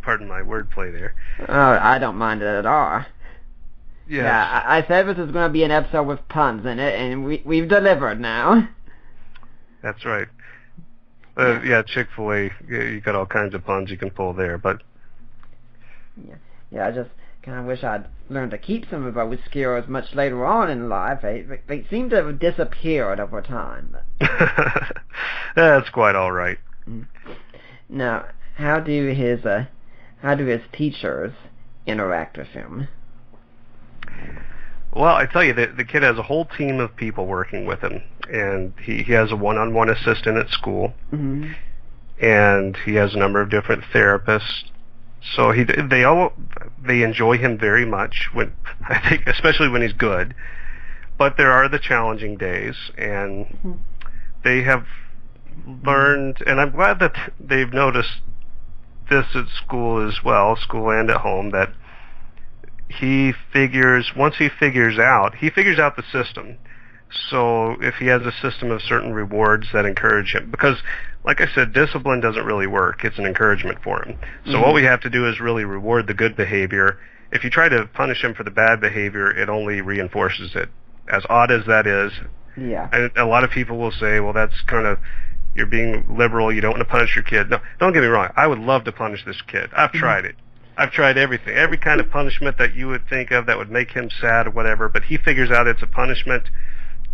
Pardon my wordplay there. Oh, I don't mind it at all. Yes. Yeah, I said this is going to be an episode with puns in it, and we've delivered now. That's right. Yeah, Chick-fil-A, you got all kinds of puns you can pull there, but... Yeah, just kind of wish I'd learned to keep some of those skills much later on in life. They seem to have disappeared over time. That's quite all right. Now, how do his teachers interact with him? Well, I tell you, the kid has a whole team of people working with him, and he has a one-on-one assistant at school, and he has a number of different therapists. So they enjoy him very much, I think, especially when he's good. But there are the challenging days, and they have learned, and I'm glad that they've noticed this at school as well, school and at home, that once he figures out the system. So if he has a system of certain rewards that encourage him, because like I said, discipline doesn't really work. It's an encouragement for him. So what we have to do is really reward the good behavior. If you try to punish him for the bad behavior, it only reinforces it. As odd as that is, and a lot of people will say, well, that's kind of, you're being liberal, you don't want to punish your kid. No, don't get me wrong. I would love to punish this kid. I've tried it. I've tried everything, every kind of punishment that you would think of that would make him sad or whatever, but he figures out it's a punishment.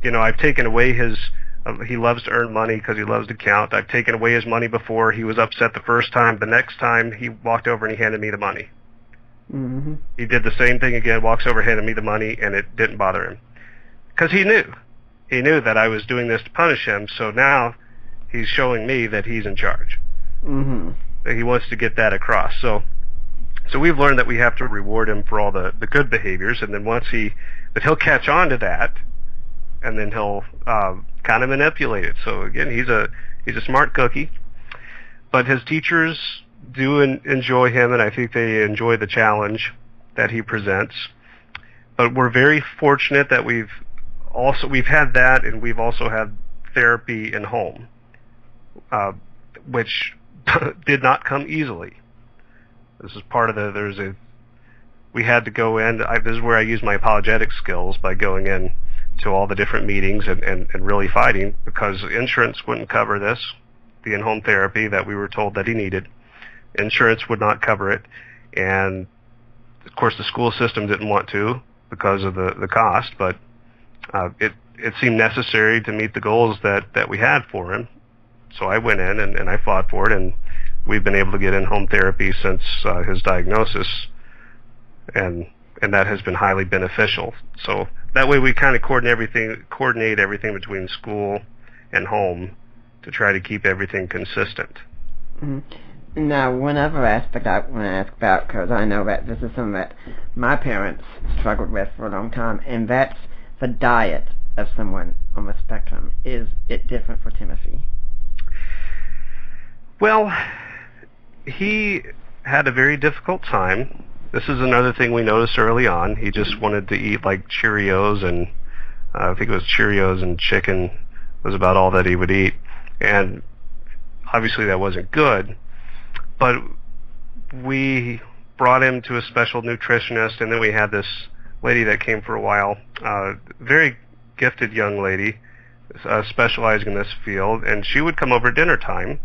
I've taken away he loves to earn money because he loves to count. I've taken away his money before. He was upset the first time. The next time, he walked over and he handed me the money. He did the same thing again, walks over, handed me the money, and it didn't bother him. Because he knew. He knew that I was doing this to punish him, so now he's showing me that he's in charge. He wants to get that across. So we've learned that we have to reward him for all the good behaviors, and then he'll catch on to that, and then he'll kind of manipulate it. So again, he's a smart cookie, but his teachers do enjoy him, and I think they enjoy the challenge that he presents. But we're very fortunate that we've had that, and we've also had therapy in home, which did not come easily. This is part of we had to go in. This is where I use my apologetic skills by going in to all the different meetings and really fighting, because insurance wouldn't cover this, the in-home therapy that we were told that he needed. Insurance would not cover it, and of course the school system didn't want to because of the cost, but it seemed necessary to meet the goals that we had for him. So I went in and I fought for it, and we've been able to get in-home therapy since his diagnosis, and that has been highly beneficial. So that way we kind of coordinate everything between school and home to try to keep everything consistent. Now, one other aspect I want to ask about, because I know that this is something that my parents struggled with for a long time, and that's the diet of someone on the spectrum. Is it different for Timothy? Well, he had a very difficult time. This is another thing we noticed early on. He just wanted to eat like Cheerios, and I think it was Cheerios and chicken was about all that he would eat. And obviously that wasn't good. But we brought him to a special nutritionist, and then we had this lady that came for a while, very gifted young lady, specializing in this field, and she would come over dinner time.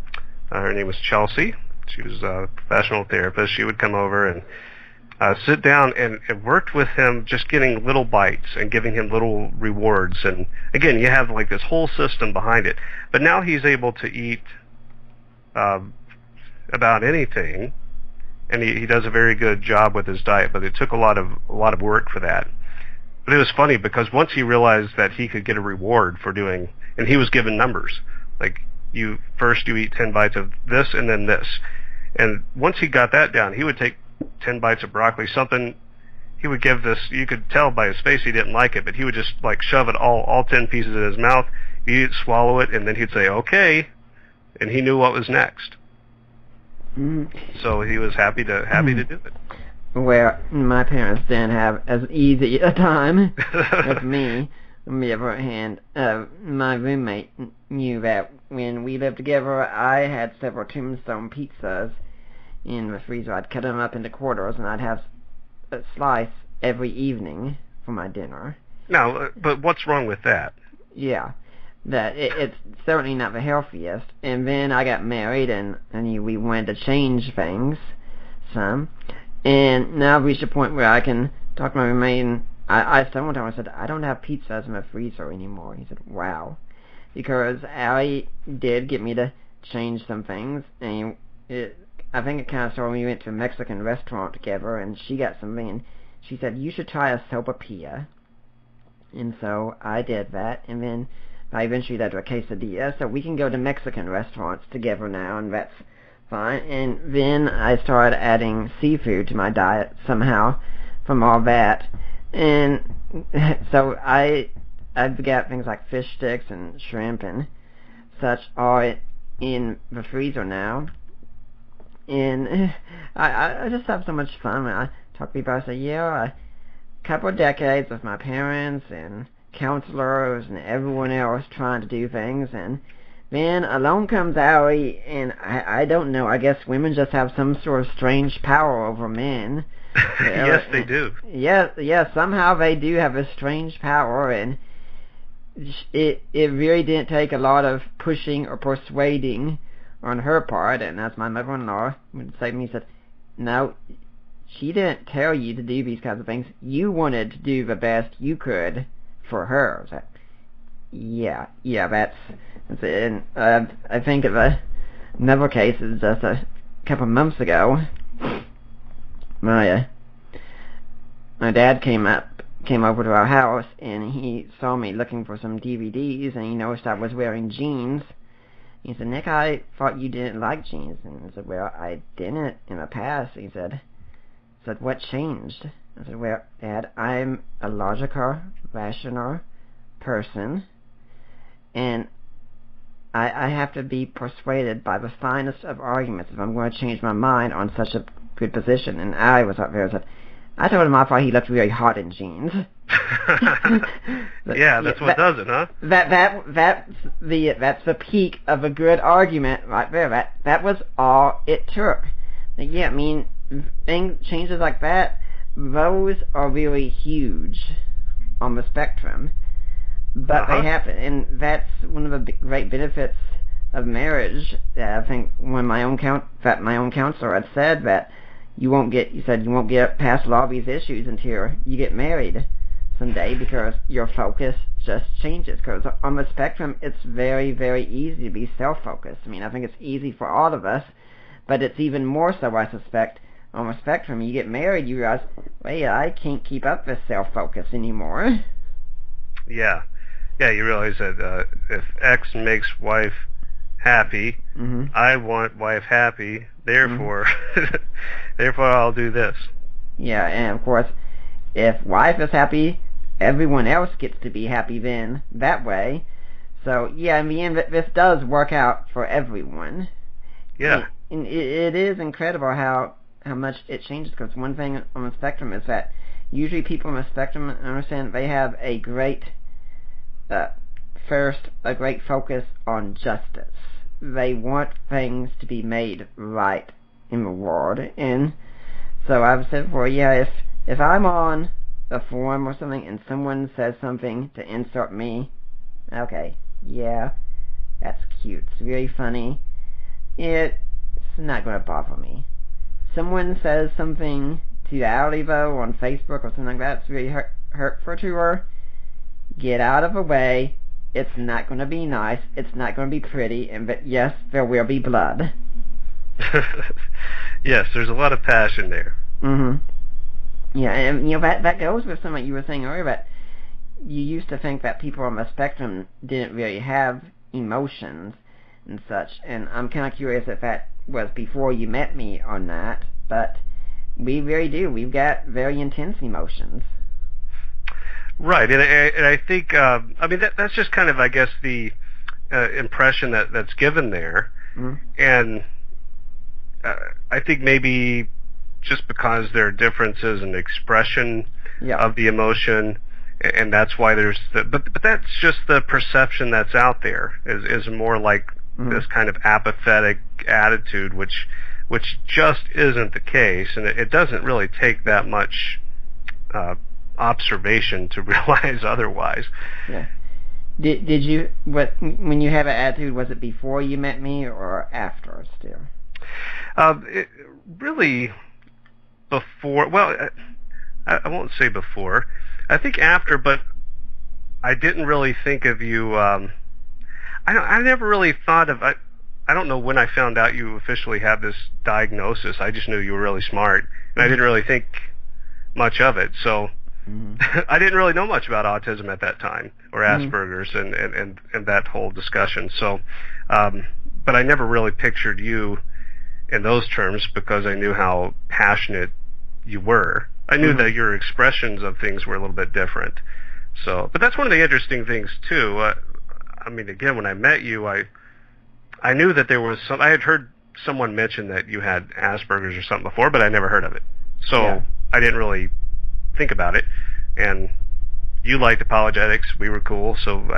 Her name was Chelsea. She was a professional therapist. She would come over and sit down and worked with him, just getting little bites and giving him little rewards. And again, you have like this whole system behind it. But now he's able to eat about anything, and he does a very good job with his diet. But it took a lot of work for that. But it was funny because once he realized that he could get a reward for doing, and he was given numbers, like you eat 10 bites of this and then this. And once he got that down, he would take 10 bites of broccoli, something he would give this, you could tell by his face he didn't like it, but he would just like shove it all 10 pieces in his mouth, eat it, swallow it, and then he'd say, okay, and he knew what was next. So he was happy to do it. Well, my parents didn't have as easy a time as me. On the other hand, my roommate knew that when we lived together, I had several Tombstone pizzas in the freezer. I'd cut them up into quarters, and I'd have a slice every evening for my dinner. Now, but what's wrong with that? Yeah, that it's certainly not the healthiest. And then I got married, and we wanted to change things some. And now I've reached a point where I can talk to my roommate, and I said one time, I said, I don't have pizzas in my freezer anymore. He said, wow. Because Allie did get me to change some things, and I think it kind of started when we went to a Mexican restaurant together, and she got something, and she said, you should try a sopapilla. And so I did that, and then I eventually led to a quesadilla, so we can go to Mexican restaurants together now, and that's fine. And then I started adding seafood to my diet somehow from all that. And so I've got things like fish sticks and shrimp and such are in the freezer now. And I just have so much fun when I talk to people. I say, yeah, a couple of decades of my parents and counselors and everyone else trying to do things, and then along comes Allie, and I don't know, I guess women just have some sort of strange power over men. Yes, they do. Yes, somehow they do have a strange power, and it really didn't take a lot of pushing or persuading on her part, and as my mother-in-law would say to me, said, no, she didn't tell you to do these kinds of things. You wanted to do the best you could for her. So, yeah, that's it. And I think of another case is just a couple of months ago. My dad came over to our house, and he saw me looking for some DVDs, and he noticed I was wearing jeans. He said, Nick, I thought you didn't like jeans. And I said, well, I didn't in the past. He said, what changed? I said, well, Dad, I'm a logical, rational person, and I have to be persuaded by the finest of arguments if I'm going to change my mind on such a good position. And I was up there and said, I told him I thought he looked very hot in jeans. Yeah, that's what does it, huh? That's the peak of a good argument right there. That was all it took. Yeah, I mean, changes like that, those are really huge on the spectrum, but they happen, and that's one of the great benefits of marriage. I think when my own counselor had said that you won't get past a lot of these issues until you get married someday, because your focus just changes. Because on the spectrum, it's very, very easy to be self-focused. I mean, I think it's easy for all of us, but it's even more so, I suspect, on the spectrum. You get married, you realize, wait, I can't keep up this self-focus anymore. Yeah, you realize that if X makes wife happy, I want wife happy, therefore, therefore I'll do this. Yeah, and of course, if wife is happy, everyone else gets to be happy then, that way. So, yeah, in the end, this does work out for everyone. Yeah. And it is incredible how much it changes, because one thing on the spectrum is that usually people on the spectrum understand they have a great focus on justice. They want things to be made right in the world, and so I've said before, yeah, if I'm on a forum or something and someone says something to insult me, okay, yeah, that's cute, it's very funny, it's not going to bother me. Someone says something to Allie, though, on Facebook or something like that, it's really hurtful to her, get out of the way. It's not going to be nice, it's not going to be pretty, but yes, there will be blood. Yes, there's a lot of passion there. Yeah, and that goes with something you were saying earlier, that you used to think that people on the spectrum didn't really have emotions and such, and I'm kind of curious if that was before you met me or not, but we really do. We've got very intense emotions. Right, and I think, I mean, that's just kind of, I guess, the impression that's given there, and I think maybe just because there are differences in expression of the emotion, and that's why there's but that's just the perception that's out there, is more like this kind of apathetic attitude, which just isn't the case, and it doesn't really take that much observation to realize otherwise. Yeah. Did you, when you have an attitude, was it before you met me or after still? It really, before. Well, I won't say before. I think after, but I didn't really think of you. I never really thought of. I don't know when I found out you officially had this diagnosis. I just knew you were really smart, and I didn't really think much of it. So I didn't really know much about autism at that time, or Asperger's, and that whole discussion. So, but I never really pictured you in those terms because I knew how passionate you were. I knew that your expressions of things were a little bit different. So, but that's one of the interesting things too. I mean, again, when I met you, I knew that there was some. I had heard someone mention that you had Asperger's or something before, but I never heard of it. So I didn't really think about it. And you liked apologetics. We were cool. So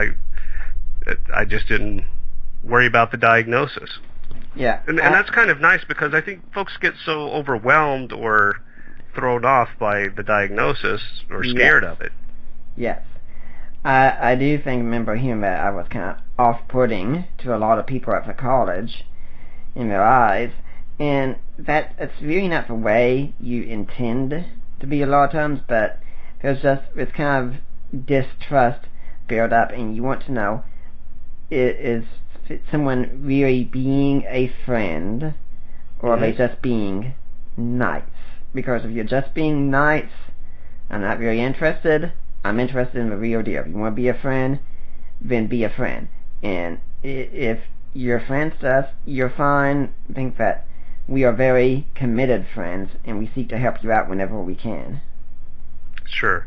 I just didn't worry about the diagnosis. Yeah. And that's kind of nice because I think folks get so overwhelmed or thrown off by the diagnosis or scared of it. Yes. I do think, remember hearing that I was kind of off-putting to a lot of people at the college in their eyes, and that it's really not the way you intend to be a lot of times, but there's kind of distrust built up, and you want to know, is someone really being a friend, or are they just being nice? Because if you're just being nice, I'm not really interested. I'm interested in the real deal. If you want to be a friend, then be a friend. And if you're friends to us, you're fine. I think that we are very committed friends, and we seek to help you out whenever we can. Sure.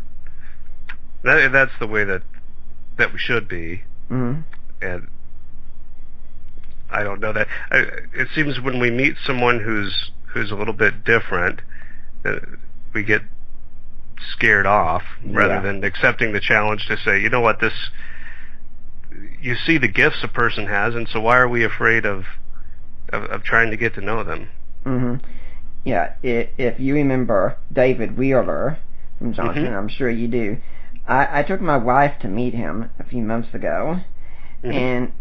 That's the way that we should be. And I don't know that. It seems when we meet someone who's a little bit different, we get scared off rather than accepting the challenge to say, you know what, you see the gifts a person has, and so why are we afraid of trying to get to know them? Yeah, if you remember David Wheeler from Johnson, I'm sure you do. I took my wife to meet him a few months ago, and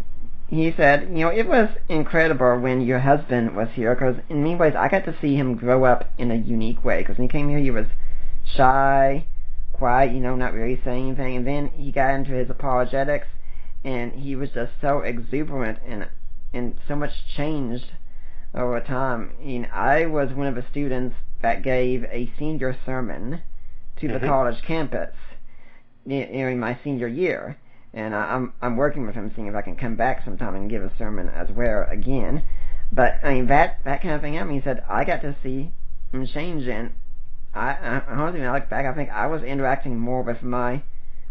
he said, you know, it was incredible when your husband was here, because in many ways I got to see him grow up in a unique way, because when he came here he was shy, quiet, you know, not really saying anything, and then he got into his apologetics, and he was just so exuberant and so much changed over time. And I was one of the students that gave a senior sermon to the college campus during my senior year, and I'm working with him, seeing if I can come back sometime and give a sermon as well again. But I mean, that kind of thing happened. He said I got to see him change, and I honestly, when I look back, I think I was interacting more with my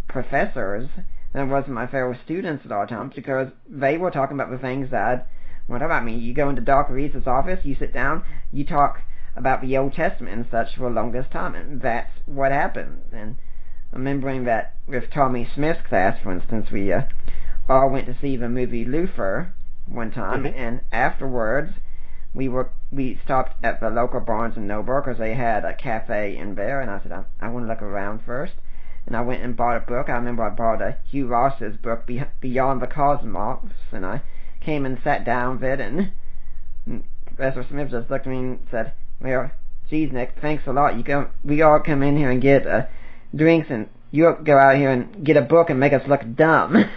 professors than I was with my fellow students at all times, because they were talking about the things that I want to talk about. I mean, you go into Dr. Reed's office, you sit down, you talk about the Old Testament and such for the longest time, and that's what happened. And remembering that with Tommy Smith's class, for instance, we all went to see the movie Luther one time, and afterwards we stopped at the local Barnes & Noble because they had a cafe in there, and I said, I want to look around first. And I went and bought a book. I remember I bought Hugh Ross's book, Beyond the Cosmos, and I came and sat down with it, and Professor Smith just looked at me and said, well, geez, Nick, thanks a lot. We all come in here and get drinks, and you go out here and get a book and make us look dumb.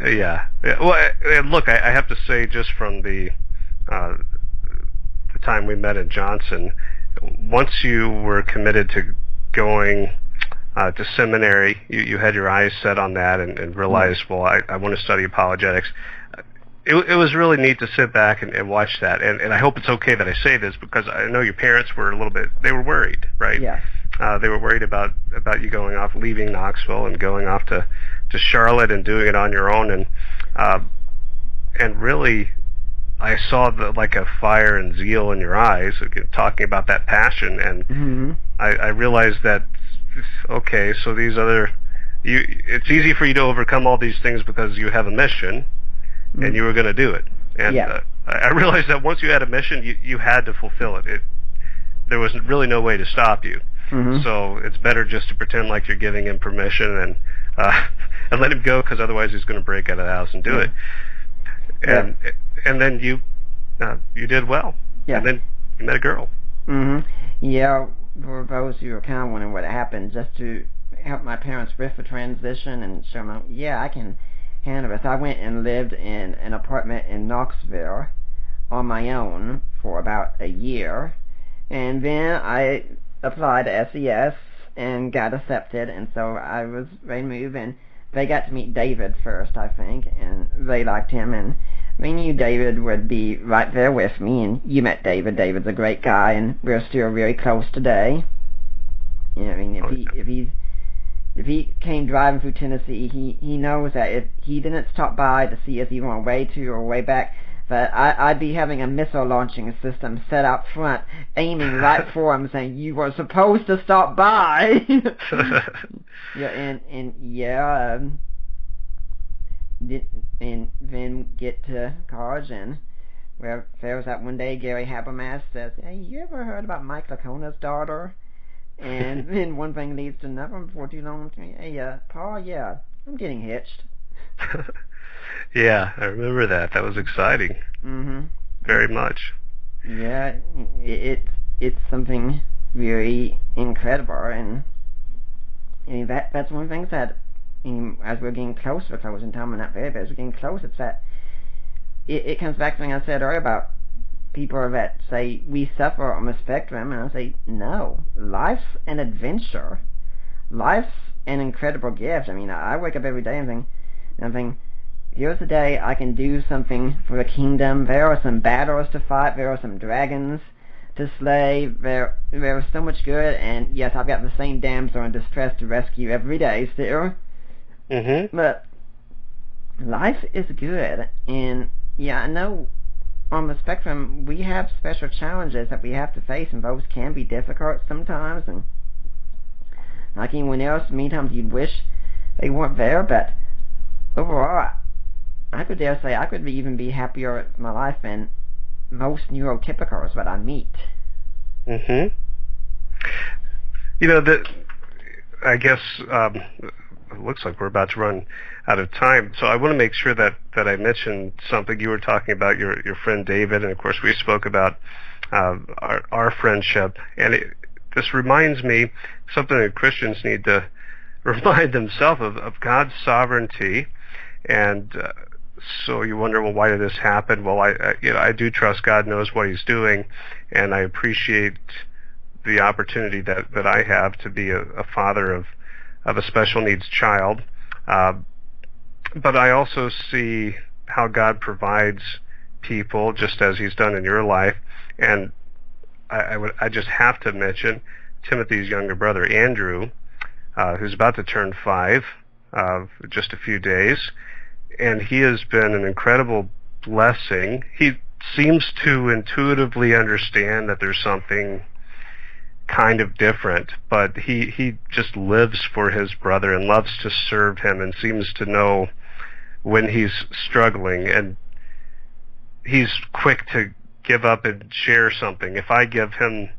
Yeah. Well, look, I have to say, just from the time we met in Johnson, once you were committed to going to seminary, you had your eyes set on that and realized, well, I want to study apologetics. It was really neat to sit back and watch that. And I hope it's okay that I say this, because I know your parents were they were worried, right? Yeah. They were worried about you going off, leaving Knoxville and going off to Charlotte and doing it on your own, and really I saw like a fire and zeal in your eyes, talking about that passion, and I realized that, okay, so these it's easy for you to overcome all these things because you have a mission, and you were going to do it. And I realized that once you had a mission, you had to fulfill it. There was really no way to stop you. So it's better just to pretend like you're giving him permission and let him go, because otherwise he's going to break out of the house and do it. And then you did well. Yeah. And then you met a girl. Yeah, for those who are kind of wondering what happened, just to help my parents with the transition and show them, yeah, I can handle it. So I went and lived in an apartment in Knoxville on my own for about a year, and then I applied to SES and got accepted, and so I was ready to move, and they got to meet David first, I think, and they liked him, and we knew David would be right there with me, and you met David. David's a great guy, and we're still very close today. You know, I mean, if he came driving through Tennessee, he knows that if he didn't stop by to see us either on way to or way back, that I'd be having a missile launching system set out front, aiming right for him, saying, "You were supposed to stop by." And then get to college, and where there was that one day Gary Habermas says, "Hey, you ever heard about Mike Lacona's daughter?" And then one thing leads to another. Before too long, "Hey, Paul, yeah, I'm getting hitched." Yeah, I remember that. That was exciting. Very much. Yeah, it's something very incredible, and that's one of the things that, as we're getting closer in time, and not very, but as we're getting close, it's that it comes back to something I said earlier about people that say we suffer on the spectrum, and I say no. Life's an adventure. Life's an incredible gift. I mean, I wake up every day and think, here's the day I can do something for the kingdom. There are some battles to fight. There are some dragons to slay. There is so much good, and yes, I've got the same damsel in distress to rescue every day still. But life is good, and yeah, I know on the spectrum we have special challenges that we have to face, and those can be difficult sometimes, and like anyone else, many times you'd wish they weren't there, but overall, I could dare say I could even be happier with my life than most neurotypicals that I meet. You know, I guess it looks like we're about to run out of time, so I want to make sure that I mention something. You were talking about your friend David, and of course we spoke about our friendship, and this reminds me something that Christians need to remind themselves of God's sovereignty. And so you wonder, well, why did this happen? Well, I do trust God knows what He's doing, and I appreciate the opportunity that I have to be a father of a special needs child. But I also see how God provides people, just as He's done in your life. And I just have to mention Timothy's younger brother, Andrew, who's about to turn 5, just a few days. And he has been an incredible blessing. He seems to intuitively understand that there's something kind of different, but he just lives for his brother and loves to serve him and seems to know when he's struggling, and he's quick to give up and share something. If I get him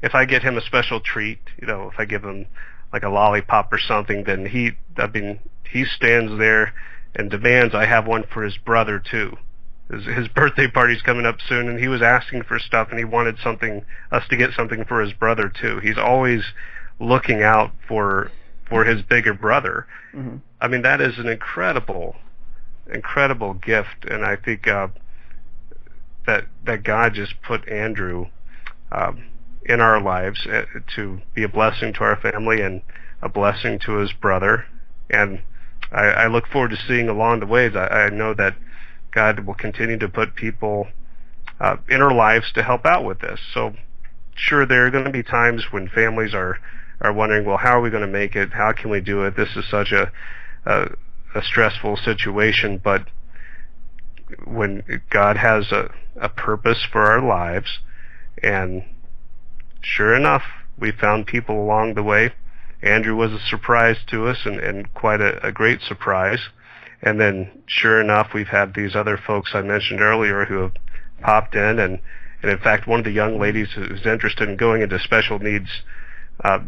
a special treat, if I give him like a lollipop or something, then he stands there and demands I have one for his brother too. His birthday party's coming up soon, and he was asking for stuff, and he wanted us to get something for his brother too. He's always looking out for his bigger brother. I mean, that is an incredible gift, and I think that God just put Andrew in our lives to be a blessing to our family and a blessing to his brother. And I look forward to seeing along the ways. I know that God will continue to put people in our lives to help out with this. So sure, there are going to be times when families are wondering, well, how are we going to make it? How can we do it? This is such a stressful situation. But when God has a purpose for our lives, and sure enough, we found people along the way. Andrew was a surprise to us, and quite a great surprise. And then, sure enough, we've had these other folks I mentioned earlier who have popped in, and in fact, one of the young ladies who's interested in going into special needs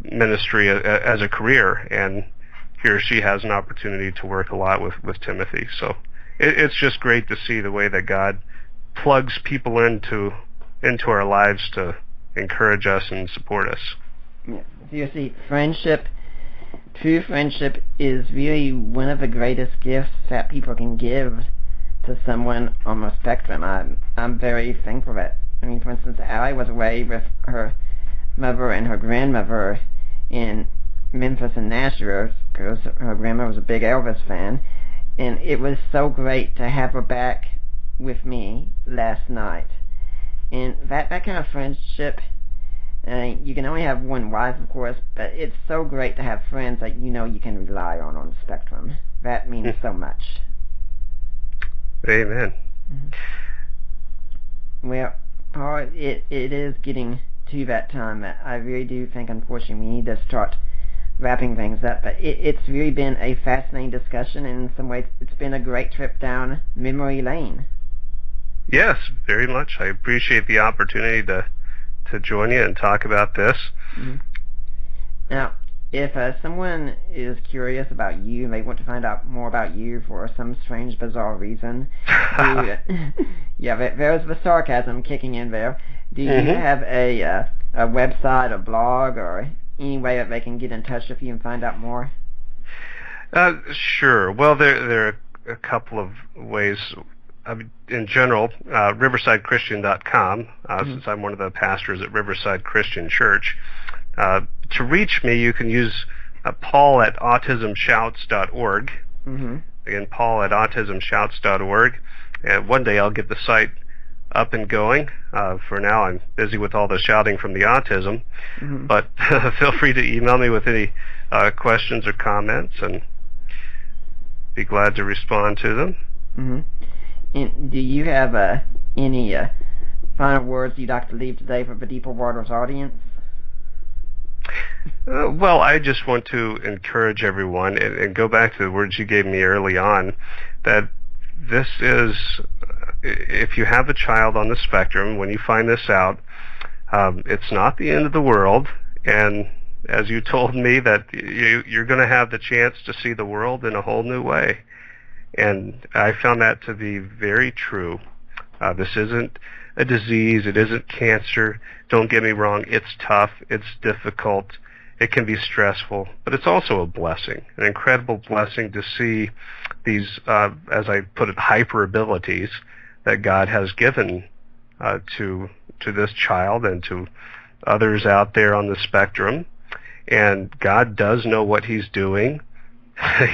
ministry as a career, and here she has an opportunity to work a lot with Timothy. So it's just great to see the way that God plugs people into into our lives to encourage us and support us. Yeah. Seriously, true friendship is really one of the greatest gifts that people can give to someone on the spectrum. I'm very thankful that, I mean, for instance, Allie was away with her mother and her grandmother in Memphis and Nashville because her grandma was a big Elvis fan, and it was so great to have her back with me last night. And that kind of friendship, you can only have one wife, of course, but it's so great to have friends that you know you can rely on the spectrum. That means so much. Amen. Mm-hmm. Well, Paul, it is getting to that time that I really do think, unfortunately, we need to start wrapping things up. But it's really been a fascinating discussion, and in some ways it's been a great trip down memory lane. Yes, very much. I appreciate the opportunity to join you and talk about this. Mm-hmm. Now, if someone is curious about you and they want to find out more about you for some strange, bizarre reason, yeah, there's the sarcasm kicking in there. Do you have a website, a blog, or any way that they can get in touch with you and find out more? Sure. Well, there are a couple of ways. In general, riversidechristian.com, since I'm one of the pastors at Riverside Christian Church. To reach me, you can use Paul at autismshouts.org. Again, Paul at autismshouts.org. And one day I'll get the site up and going. For now, I'm busy with all the shouting from the autism. But feel free to email me with any questions or comments, and be glad to respond to them. And do you have any final words you'd like to leave today for the Deeper Waters audience? Well, I just want to encourage everyone, and go back to the words you gave me early on, that this is, if you have a child on the spectrum, when you find this out, it's not the end of the world, and as you told me, that you're going to have the chance to see the world in a whole new way. And I found that to be very true. This isn't a disease. It isn't cancer. Don't get me wrong. It's tough. It's difficult. It can be stressful. But it's also a blessing, an incredible blessing to see these, as I put it, hyper abilities that God has given to this child and to others out there on the spectrum. And God does know what He's doing.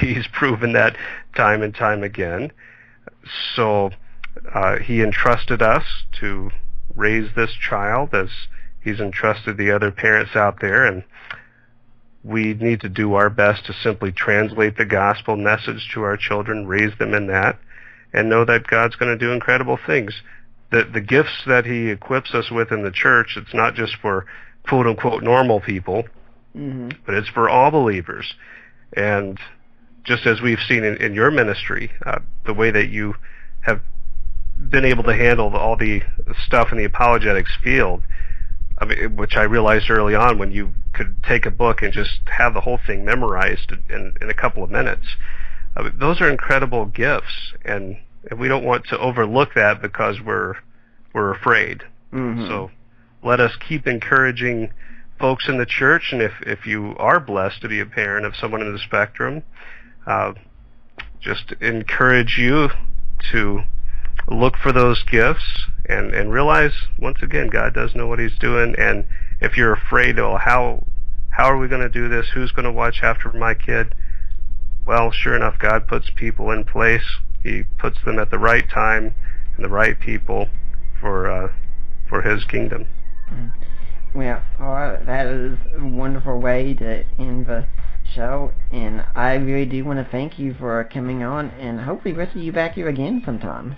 He's proven that time and time again. So He entrusted us to raise this child as He's entrusted the other parents out there, and we need to do our best to simply translate the gospel message to our children, raise them in that, and know that God's going to do incredible things. The gifts that He equips us with in the church, it's not just for quote-unquote normal people, but it's for all believers. And just as we've seen in your ministry, the way that you have been able to handle all the stuff in the apologetics field, I mean, which I realized early on when you could take a book and just have the whole thing memorized in a couple of minutes. Those are incredible gifts, and we don't want to overlook that because we're afraid. So let us keep encouraging folks in the church, and if you are blessed to be a parent of someone in the spectrum, just encourage you to look for those gifts and realize, once again, God does know what He's doing. And if you're afraid, how are we going to do this? Who's going to watch after my kid? Well, sure enough, God puts people in place. He puts them at the right time and the right people for His kingdom. Well, that is a wonderful way to end the show, and I really do want to thank you for coming on, and hopefully we'll see you back here again sometime.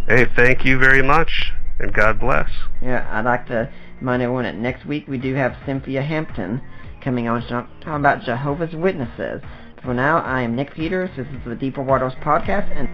Hey, thank you very much, and God bless. Yeah, I'd like to remind everyone that next week we do have Cynthia Hampton coming on talking about Jehovah's Witnesses. For now, I am Nick Peters. This is the Deeper Waters Podcast, and